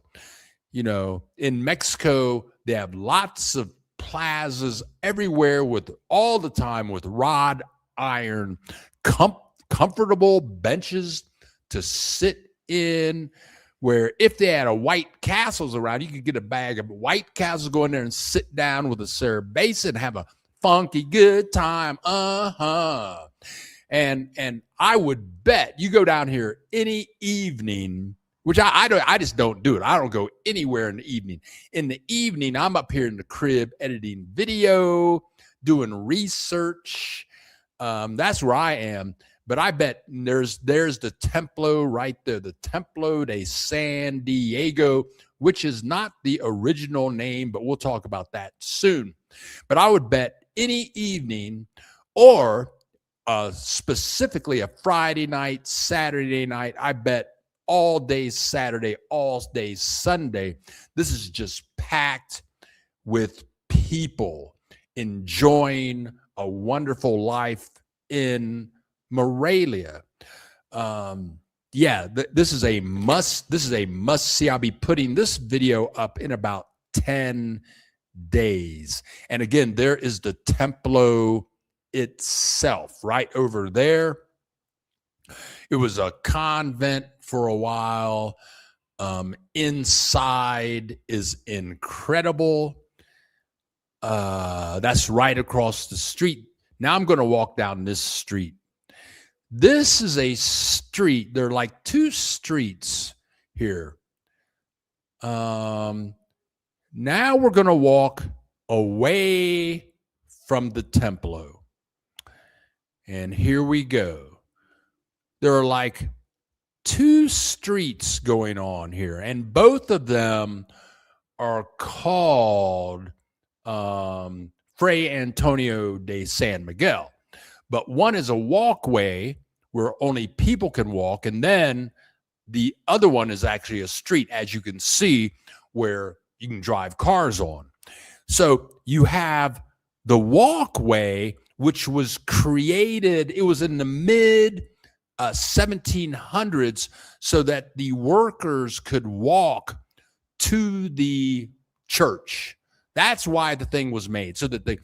You know, in Mexico, they have lots of plazas everywhere all the time with wrought iron, comfortable benches to sit in, where if they had a White Castles around, you could get a bag of White Castles, go in there and sit down with a cerveza and have a funky good time. And I would bet you go down here any evening, which I just don't do it. I don't go anywhere in the evening. In the evening, I'm up here in the crib editing video, doing research. That's where I am. But I bet there's the Templo right there, the Templo de San Diego, which is not the original name, but we'll talk about that soon. But I would bet any evening, or specifically a Friday night, Saturday night, I bet all day Saturday, all day Sunday. This is just packed with people enjoying a wonderful life in Morelia. This is a must. This is a must see. I'll be putting this video up in about 10 days. And again, there is the Templo itself right over there. It was a convent for a while. Inside is incredible. That's right across the street. Now I'm going to walk down this street. This is a street. There are like two streets here. Now we're going to walk away from the Templo. And here we go. There are like two streets going on here, and both of them are called Fray Antonio de San Miguel. But one is a walkway where only people can walk, and then the other one is actually a street, as you can see, where you can drive cars on. So you have the walkway, which was created, it was in the mid 1700s, so that the workers could walk to the church. That's why the thing was made, so that the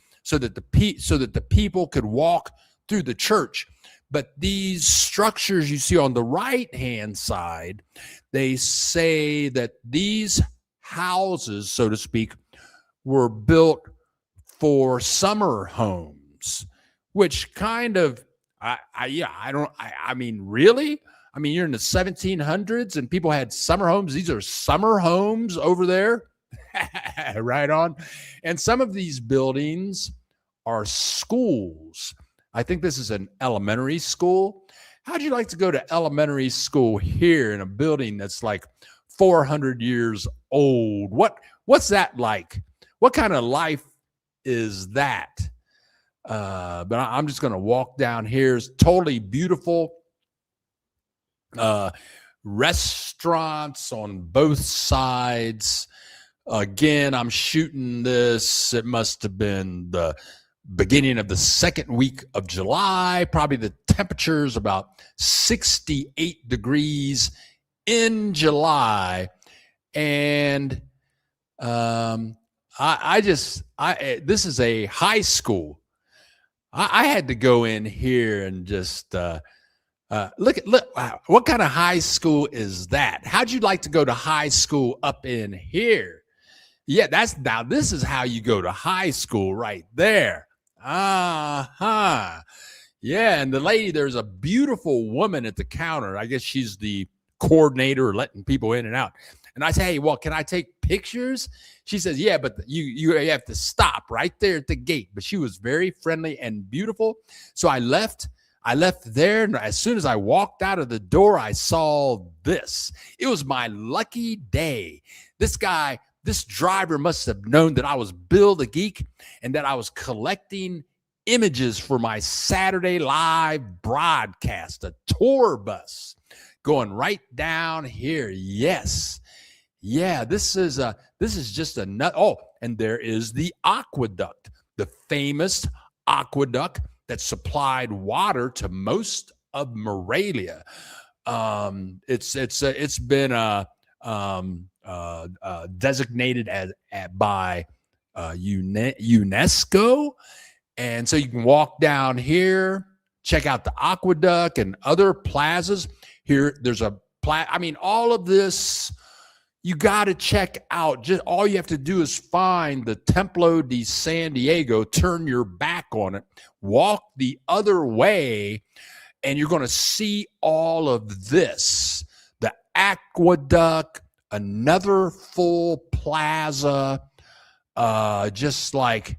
people could walk through the church. But these structures you see on the right-hand side, they say that these houses, so to speak, were built for summer homes, which kind of, I mean, really? I mean, you're in the 1700s and people had summer homes. These are summer homes over there. Right on. And some of these buildings are schools. I think this is an elementary school. How'd you like to go to elementary school here in a building that's like 400 years old? What's that like? What kind of life is that? But I'm just going to walk down here. It's totally beautiful. Restaurants on both sides. Again, I'm shooting this. It must have been the beginning of the second week of July. Probably the temperature's about 68 degrees in July. And this is a high school. I had to go in here and just look. What kind of high school is that? How'd you like to go to high school up in here? Yeah, this is how you go to high school right there. Yeah, and the lady, there's a beautiful woman at the counter. I guess she's the coordinator letting people in and out. And I say, hey, well, can I take pictures? She says, yeah, but you have to stop right there at the gate. But she was very friendly and beautiful. So I left there, and as soon as I walked out of the door, I saw this. It was my lucky day. This driver must have known that I was Bill the Geek and that I was collecting images for my Saturday live broadcast, a tour bus going right down here. Yes. Yeah, this is just a nut. Oh, and there is the aqueduct, the famous aqueduct that supplied water to most of Morelia. It's been designated by UNESCO, and so you can walk down here, check out the aqueduct and other plazas. Here, there's all of this you got to check out. Just all you have to do is find the Templo de San Diego, turn your back on it, walk the other way, and you're going to see all of this. The aqueduct, another full plaza, just like,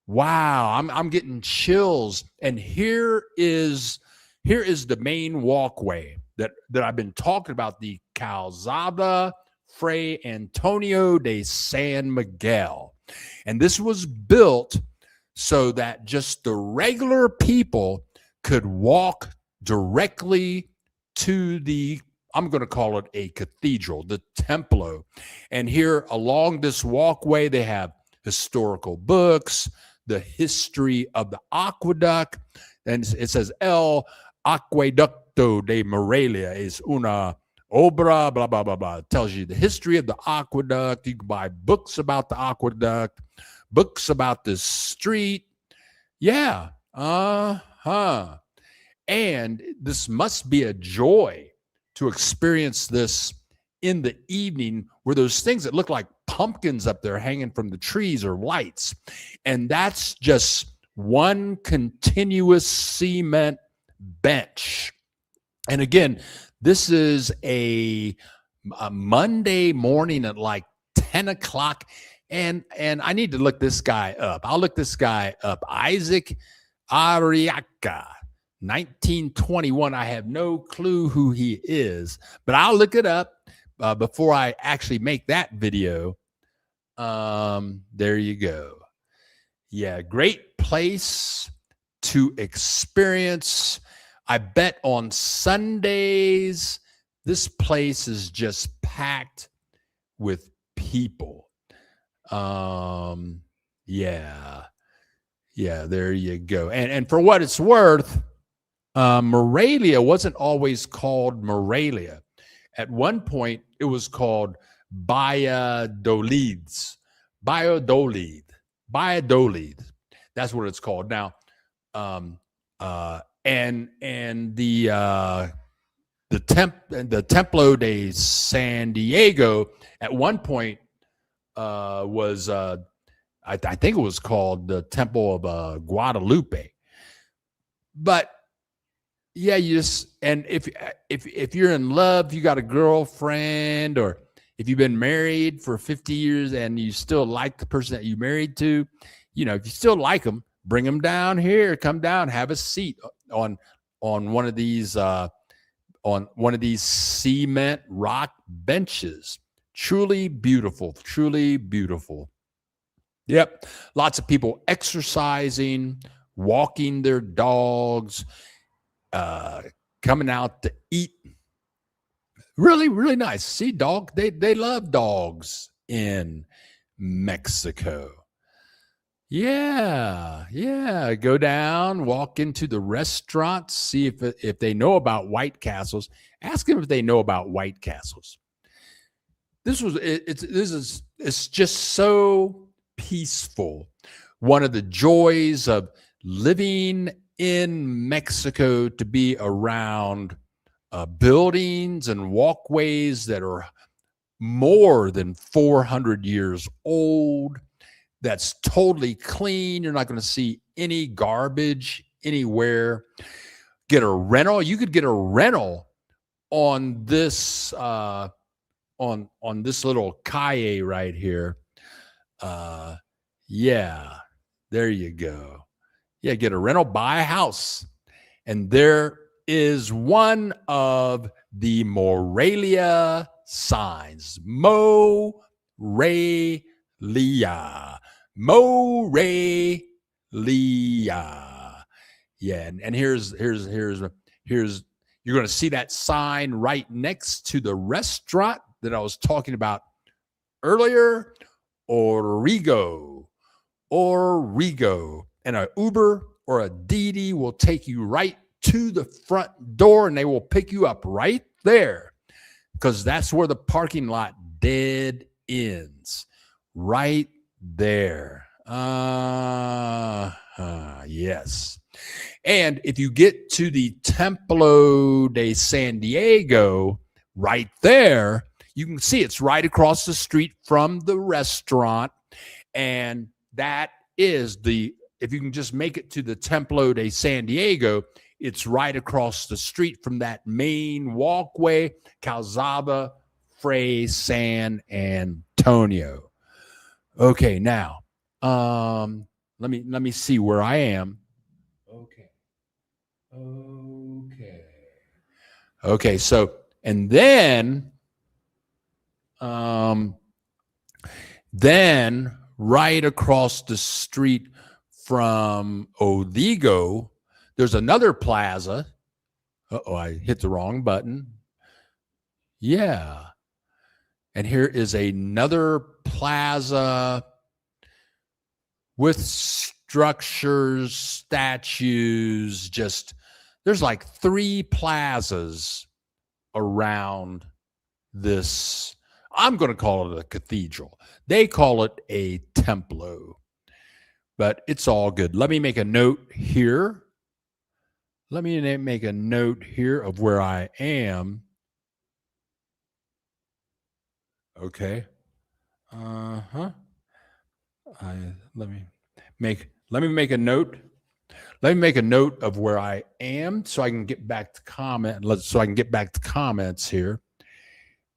wow, I'm getting chills. And here is the main walkway that I've been talking about, the Calzada Fray Antonio de San Miguel. And this was built so that just the regular people could walk directly to the I'm going to call it a cathedral, the Templo. And here along this walkway, they have historical books, the history of the aqueduct. And it says, El Aqueducto de Morelia es una obra, blah, blah, blah, blah. It tells you the history of the aqueduct. You can buy books about the aqueduct, books about this street. Yeah. Uh-huh. And this must be a joy to experience this in the evening, where those things that look like pumpkins up there hanging from the trees are lights. And that's just one continuous cement bench. And again, this is a Monday morning at like 10 o'clock. And I need to look this guy up. I'll look this guy up. Isaac Ariaca, 1921. I have no clue who he is, but I'll look it up before I actually make that video. There you go. Yeah, great place to experience. I bet on Sundays, this place is just packed with people. Yeah, there you go. And for what it's worth, Morelia wasn't always called Morelia. At one point, it was called Valladolid. That's what it's called now. And the Templo de San Diego at one point was I think it was called the Temple of Guadalupe. But yeah, you just, and if you're in love, you got a girlfriend, or if you've been married for 50 years and you still like the person that you married to, you know, if you still like them, bring them down here, come down, have a seat on one of these cement rock benches. Truly beautiful, truly beautiful. Yep. Lots of people exercising, walking their dogs, coming out to eat. Really, really nice. See, they love dogs in Mexico. Yeah. Go down, walk into the restaurant, see if they know about White Castles. Ask them if they know about White Castles. It's just so peaceful. One of the joys of living in Mexico, to be around buildings and walkways that are more than 400 years old. That's totally clean. You're not going to see any garbage anywhere. Get a rental. You could get a rental on this on this little calle right here. Yeah, there you go. Yeah, get a rental, buy a house. And there is one of the Morelia signs. Morelia. Yeah, and here's you're going to see that sign right next to the restaurant that I was talking about earlier, Origo. And an Uber or a Didi will take you right to the front door, and they will pick you up right there, because that's where the parking lot dead ends, right there. Yes. And if you get to the Templo de San Diego, right there, you can see it's right across the street from the restaurant. And that is if you can just make it to the Templo de San Diego, it's right across the street from that main walkway, Calzada Fray San Antonio. Okay, now, let me see where I am. Okay. So, and then right across the street from Odigo, there's another plaza. I hit the wrong button. Yeah. And here is another plaza with structures, statues, just there's like 3 plazas around this. I'm going to call it a cathedral. They call it a templo, but it's all good. Let me make a note here. Let me make a note here of where I am. Okay. Uh-huh. Let me make a note. Let me make a note of where I am so I can get back to comments here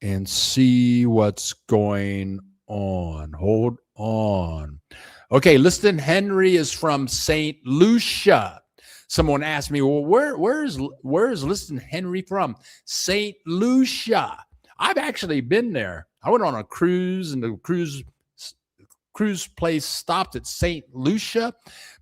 and see what's going on. Hold on. Okay, Liston Henry is from St. Lucia. Someone asked me, well, where is Liston Henry from? St. Lucia. I've actually been there. I went on a cruise, and the cruise place stopped at St. Lucia,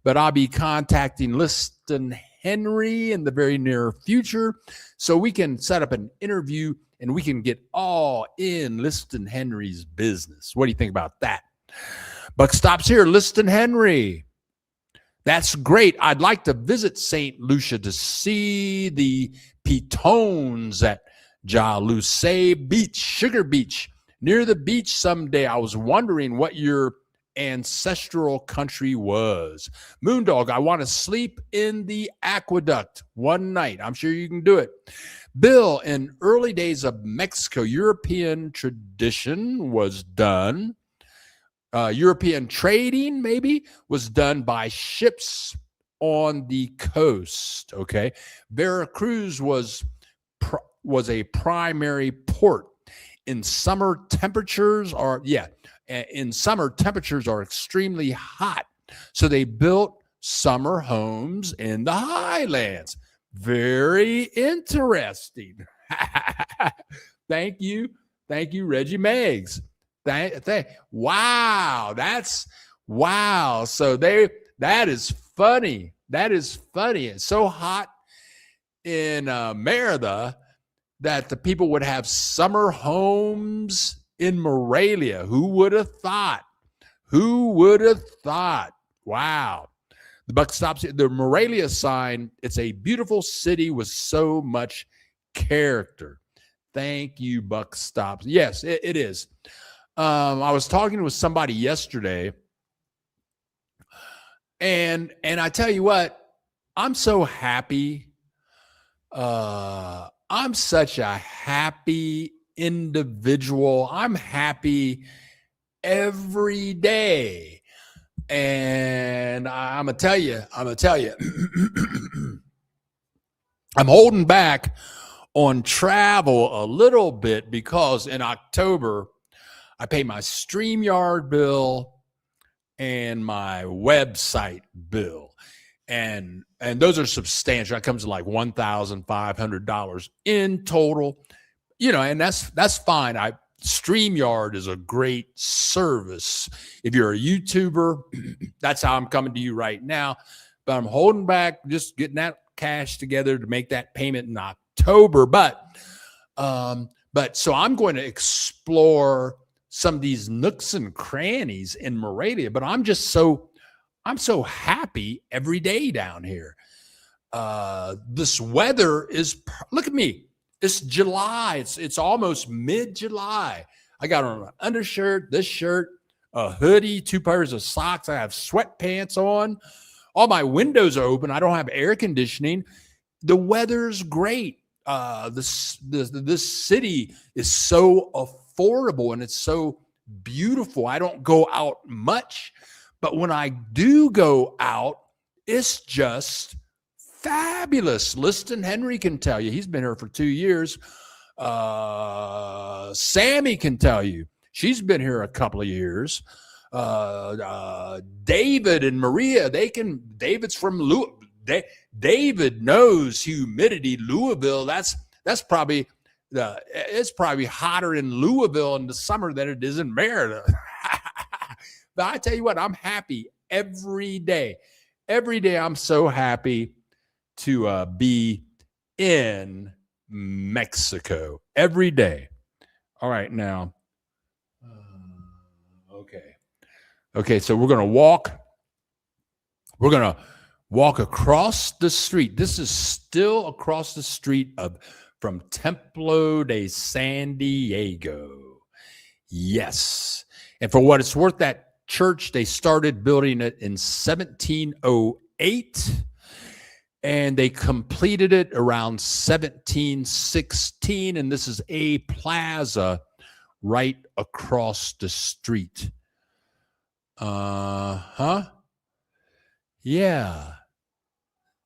but I'll be contacting Liston Henry in the very near future so we can set up an interview and we can get all in Liston Henry's business. What do you think about that? Buck stops here. Liston Henry. That's great. I'd like to visit St. Lucia to see the pitons at Jalousie Beach, Sugar Beach. Near the beach someday. I was wondering what your ancestral country was. Moondog, I want to sleep in the aqueduct one night. I'm sure you can do it. Bill, in early days of Mexico, European tradition was done. European trading maybe was done by ships on the coast. Okay. Veracruz was a primary port. In summer, temperatures are extremely hot. So they built summer homes in the highlands. Very interesting. Thank you, Reggie Meggs. Wow, so that is funny. It's so hot in Merida that the people would have summer homes in Morelia. Who would have thought? Wow. The buck stops here. The Morelia sign, it's a beautiful city with so much character. Thank you, Buck stops. Yes, it is. I was talking with somebody yesterday, and I tell you what, I'm so happy. I'm such a happy individual. I'm happy every day. And I'm going to tell you, I'm holding back on travel a little bit because in October, I pay my StreamYard bill and my website bill. And those are substantial. That comes to like $1,500 in total, and that's fine. StreamYard is a great service. If you're a YouTuber, that's how I'm coming to you right now. But I'm holding back, just getting that cash together to make that payment in October. But so I'm going to explore some of these nooks and crannies in Morelia. But I'm so happy every day down here. This weather is, look at me. It's July. It's almost mid-July. I got on an undershirt, this shirt, a hoodie, 2 pairs of socks. I have sweatpants on. All my windows are open. I don't have air conditioning. The weather's great. This city is so affordable and it's so beautiful. I don't go out much, but when I do go out, it's just fabulous. Liston Henry can tell you. He's been here for 2 years. Sammy can tell you. She's been here a couple of years. David and Maria, David's from Louisville. David knows humidity. Louisville, that's probably it's probably hotter in Louisville in the summer than it is in Merida. But I tell you what, I'm happy every day. Every day I'm so happy to be in Mexico every day. All right, now. Okay. Okay, so we're gonna walk. We're gonna walk across the street. This is still across the street of from Templo de San Diego. Yes. And for what it's worth, that church, they started building it in 1708 and they completed it around 1716. And this is a plaza right across the street. Yeah.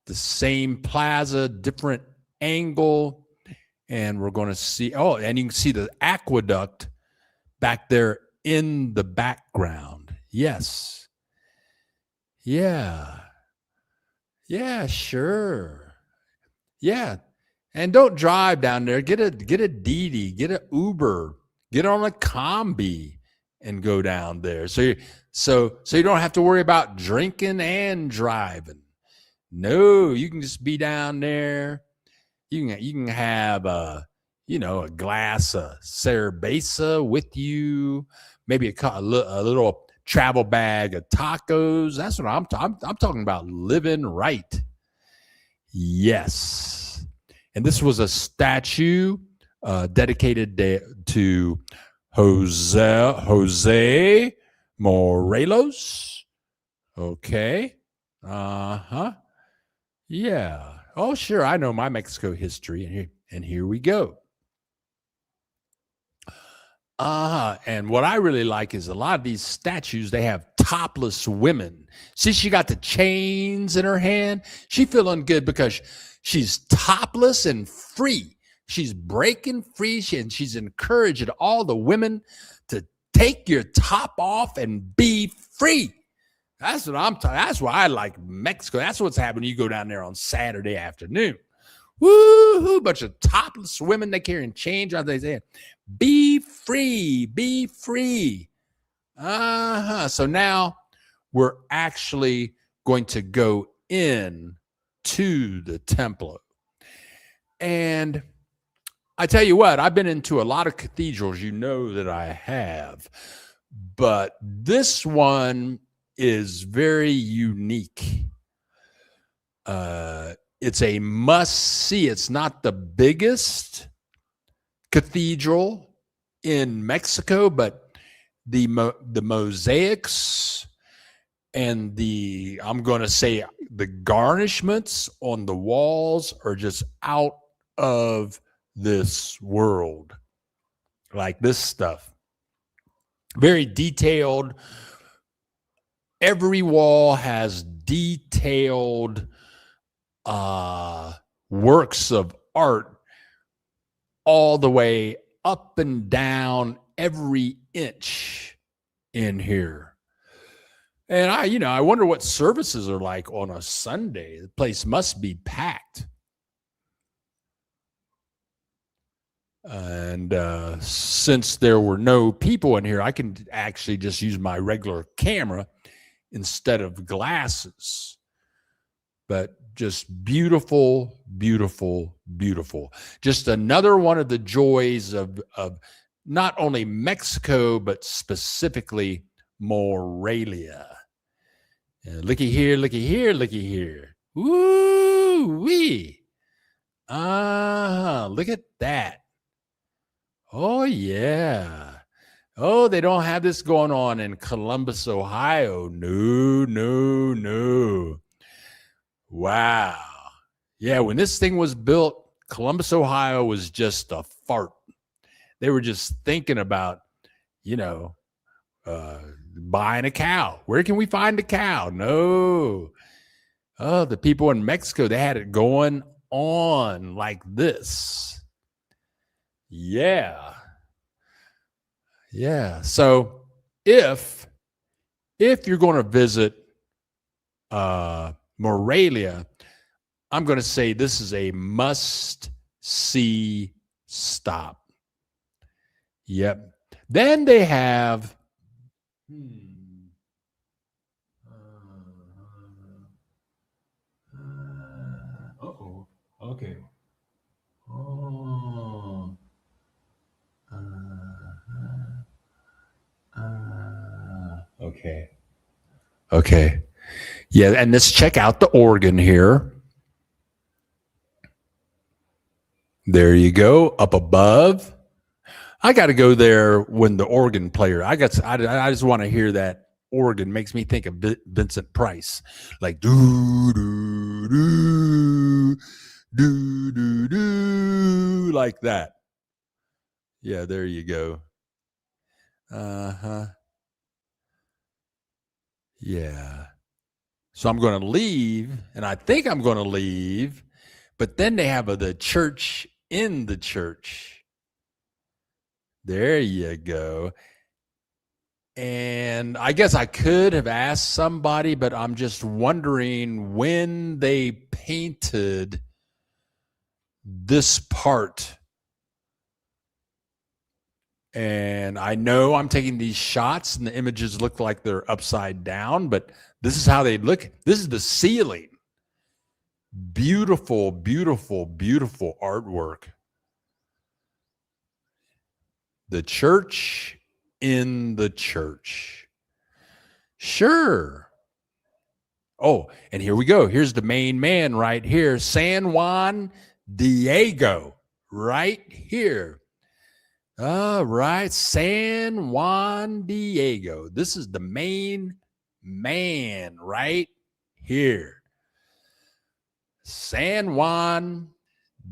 The same plaza, different angle. And we're going to see, oh, and you can see the aqueduct back there in the background. Yes. Yeah. Yeah, sure. Yeah. And don't drive down there. Get a Didi, get an Uber, get on a combi and go down there. So you don't have to worry about drinking and driving. No, you can just be down there. You can have a glass of cerveza with you, maybe a little travel bag of tacos. That's what I'm talking about, living right. Yes. And this was a statue dedicated to Jose Morelos. Okay. Uh-huh. Yeah. Oh, sure. I know my Mexico history. And here we go. And what I really like is a lot of these statues, they have topless women. See, she got the chains in her hand. She feeling good because she's topless and free. She's breaking free, and she's encouraging all the women to take your top off and be free. That's what I'm talking. That's why I like Mexico. That's what's happening. You go down there on Saturday afternoon. Woo-hoo, bunch of topless women, they carrying chains around their head. Be free, be free. So now we're actually going to go in to the Templo. And I tell you what, I've been into a lot of cathedrals, you know that I have. But this one is very unique. It's a must see. It's not the biggest cathedral in Mexico, but the mosaics and I'm going to say the garnishments on the walls are just out of this world. Like this stuff. Very detailed. Every wall has detailed works of art all the way up and down every inch in here. And I wonder what services are like on a Sunday. The place must be packed. And since there were no people in here, I can actually just use my regular camera instead of glasses. But just beautiful, beautiful, beautiful. Just another one of the joys of not only Mexico, but specifically Morelia. Looky here, looky here, looky here. Woo-wee. Look at that. Oh, yeah. Oh, they don't have this going on in Columbus, Ohio. No, no, no. Wow. Yeah, when this thing was built, Columbus, Ohio was just a fart. They were just thinking about, buying a cow. Where can we find a cow? No. Oh, the people in Mexico, they had it going on like this. Yeah. Yeah. So if you're going to visit Morelia, I'm going to say this is a must-see stop. Yep. Then they have okay. Oh. Okay. Okay. Yeah, and let's check out the organ here. There you go, up above. I got to go there when the organ player. I just want to hear that organ. Makes me think of Vincent Price, like do do do do do do, like that. Yeah, there you go. Uh-huh. Yeah. So I'm going to leave, and I think I'm going to leave, but then they have the church in the church. There you go. And I guess I could have asked somebody, but I'm just wondering when they painted this part. And I know I'm taking these shots and the images look like they're upside down, but this is how they look. This is the ceiling. Beautiful, beautiful, beautiful artwork. The church in the church. Sure. Oh, and here we go. Here's the main man right here, San Juan Diego, right here. All right, San Juan Diego. This is the main man right here. San Juan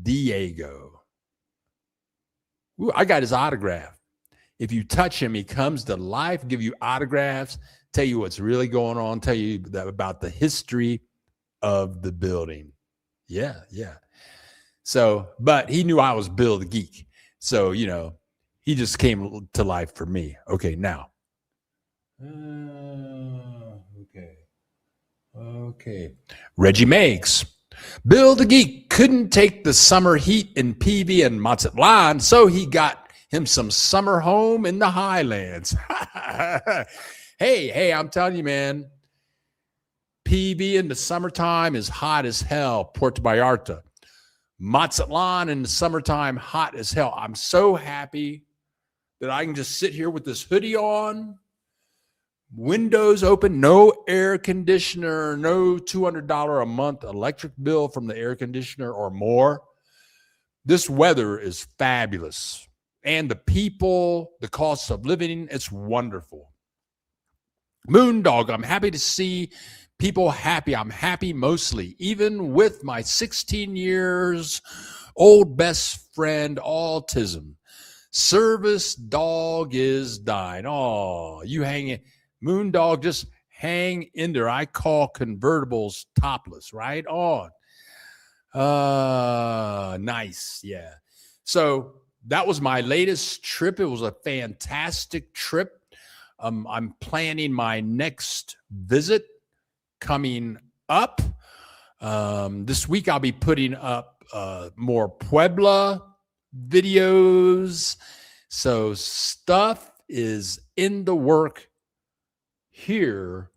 Diego. Ooh, I got his autograph. If you touch him, he comes to life, give you autographs, tell you what's really going on, tell you about the history of the building. Yeah, yeah. So, but he knew I was Bill the Geek. So, you know, he just came to life for me. Okay, now. Okay. Okay. Reggie Makes. Bill the Geek couldn't take the summer heat in PV and Mazatlan, so he got him some summer home in the highlands. Hey, I'm telling you, man, PV in the summertime is hot as hell, Puerto Vallarta. Mazatlan in the summertime, hot as hell. I'm so happy that I can just sit here with this hoodie on, windows open, no air conditioner, no $200 a month electric bill from the air conditioner or more. This weather is fabulous. And the people, the cost of living, it's wonderful. Moondog, I'm happy to see people happy. I'm happy mostly, even with my 16 years old best friend, autism. Service dog is dying. Oh, you hang it. Moondog, just hang in there. I call convertibles topless, right on. Nice. Yeah. So that was my latest trip. It was a fantastic trip. I'm planning my next visit coming up. This week I'll be putting up more Puebla videos. So stuff is in the work here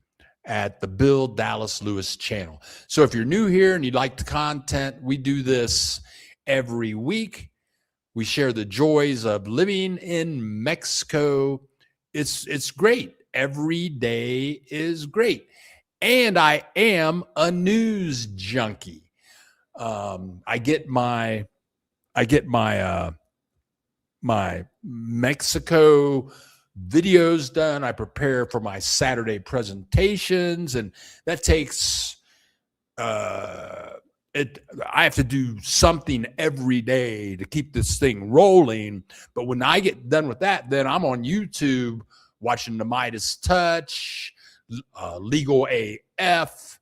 at the Bill Dallas Lewis channel. So if you're new here and you like the content, we do this every week. We share the joys of living in Mexico. It's great. Every day is great. And I am a news junkie. I get my my Mexico videos done. I prepare for my Saturday presentations, and that takes I have to do something every day to keep this thing rolling. But when I get done with that, then I'm on YouTube watching the Midas Touch, Legal AF,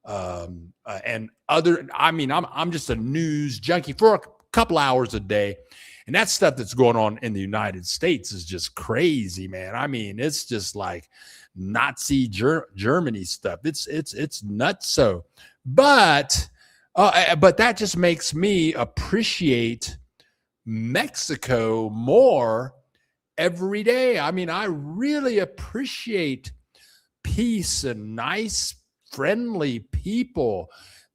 and other. I mean, I'm just a news junkie for a couple hours a day, and that stuff that's going on in the United States is just crazy, man. I mean, it's just like Nazi Germany stuff. It's nuts. So, but that just makes me appreciate Mexico more every day. I mean, I really appreciate peace and nice, friendly people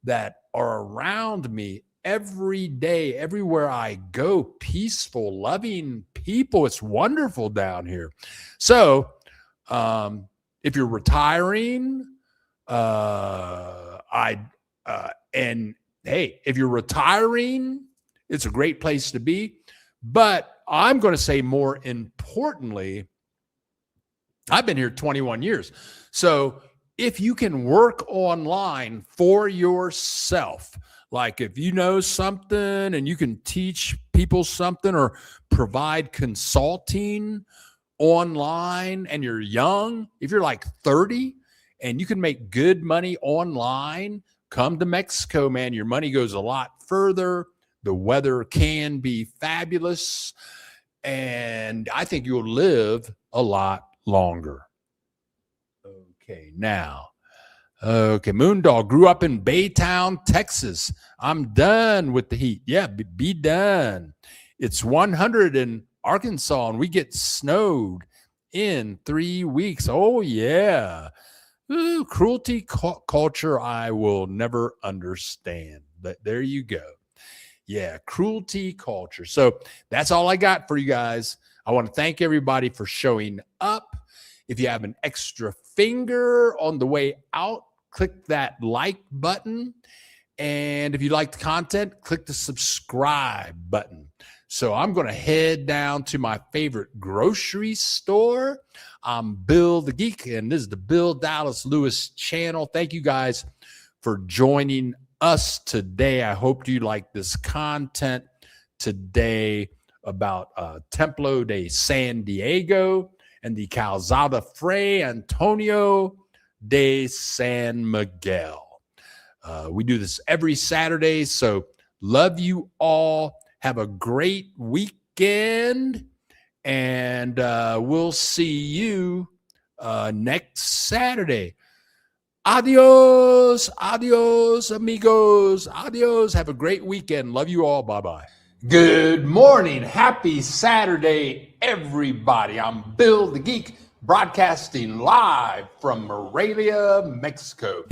that are around me every day, everywhere I go. Peaceful, loving people. It's wonderful down here. So, if you're retiring, and hey, if you're retiring, it's a great place to be. But I'm going to say more importantly, I've been here 21 years. So if you can work online for yourself, like if you know something and you can teach people something or provide consulting online and you're young, if you're like 30 and you can make good money online, come to Mexico, man. Your money goes a lot further. The weather can be fabulous. And I think you'll live a lot longer. Okay, now. Okay, Moondog grew up in Baytown, Texas. I'm done with the heat. Yeah, be done. It's 100 in Arkansas, and we get snowed in 3 weeks. Oh, yeah. Ooh, cruelty culture I will never understand. But there you go. Yeah, cruelty culture. So that's all I got for you guys. I want to thank everybody for showing up. If you have an extra finger on the way out, click that like button. And if you like the content, click the subscribe button. So I'm going to head down to my favorite grocery store. I'm Bill the Geek, and this is the Bill Dallas Lewis channel. Thank you guys for joining us today. I hope you like this content today about Templo de San Diego and the Calzada Fray Antonio de San Miguel. We do this every Saturday, so love you all. Have a great weekend, and we'll see you next Saturday. Adios, adios, amigos, adios. Have a great weekend. Love you all. Bye-bye. Good morning. Happy Saturday, everybody. I'm Bill the Geek, broadcasting live from Morelia, Mexico.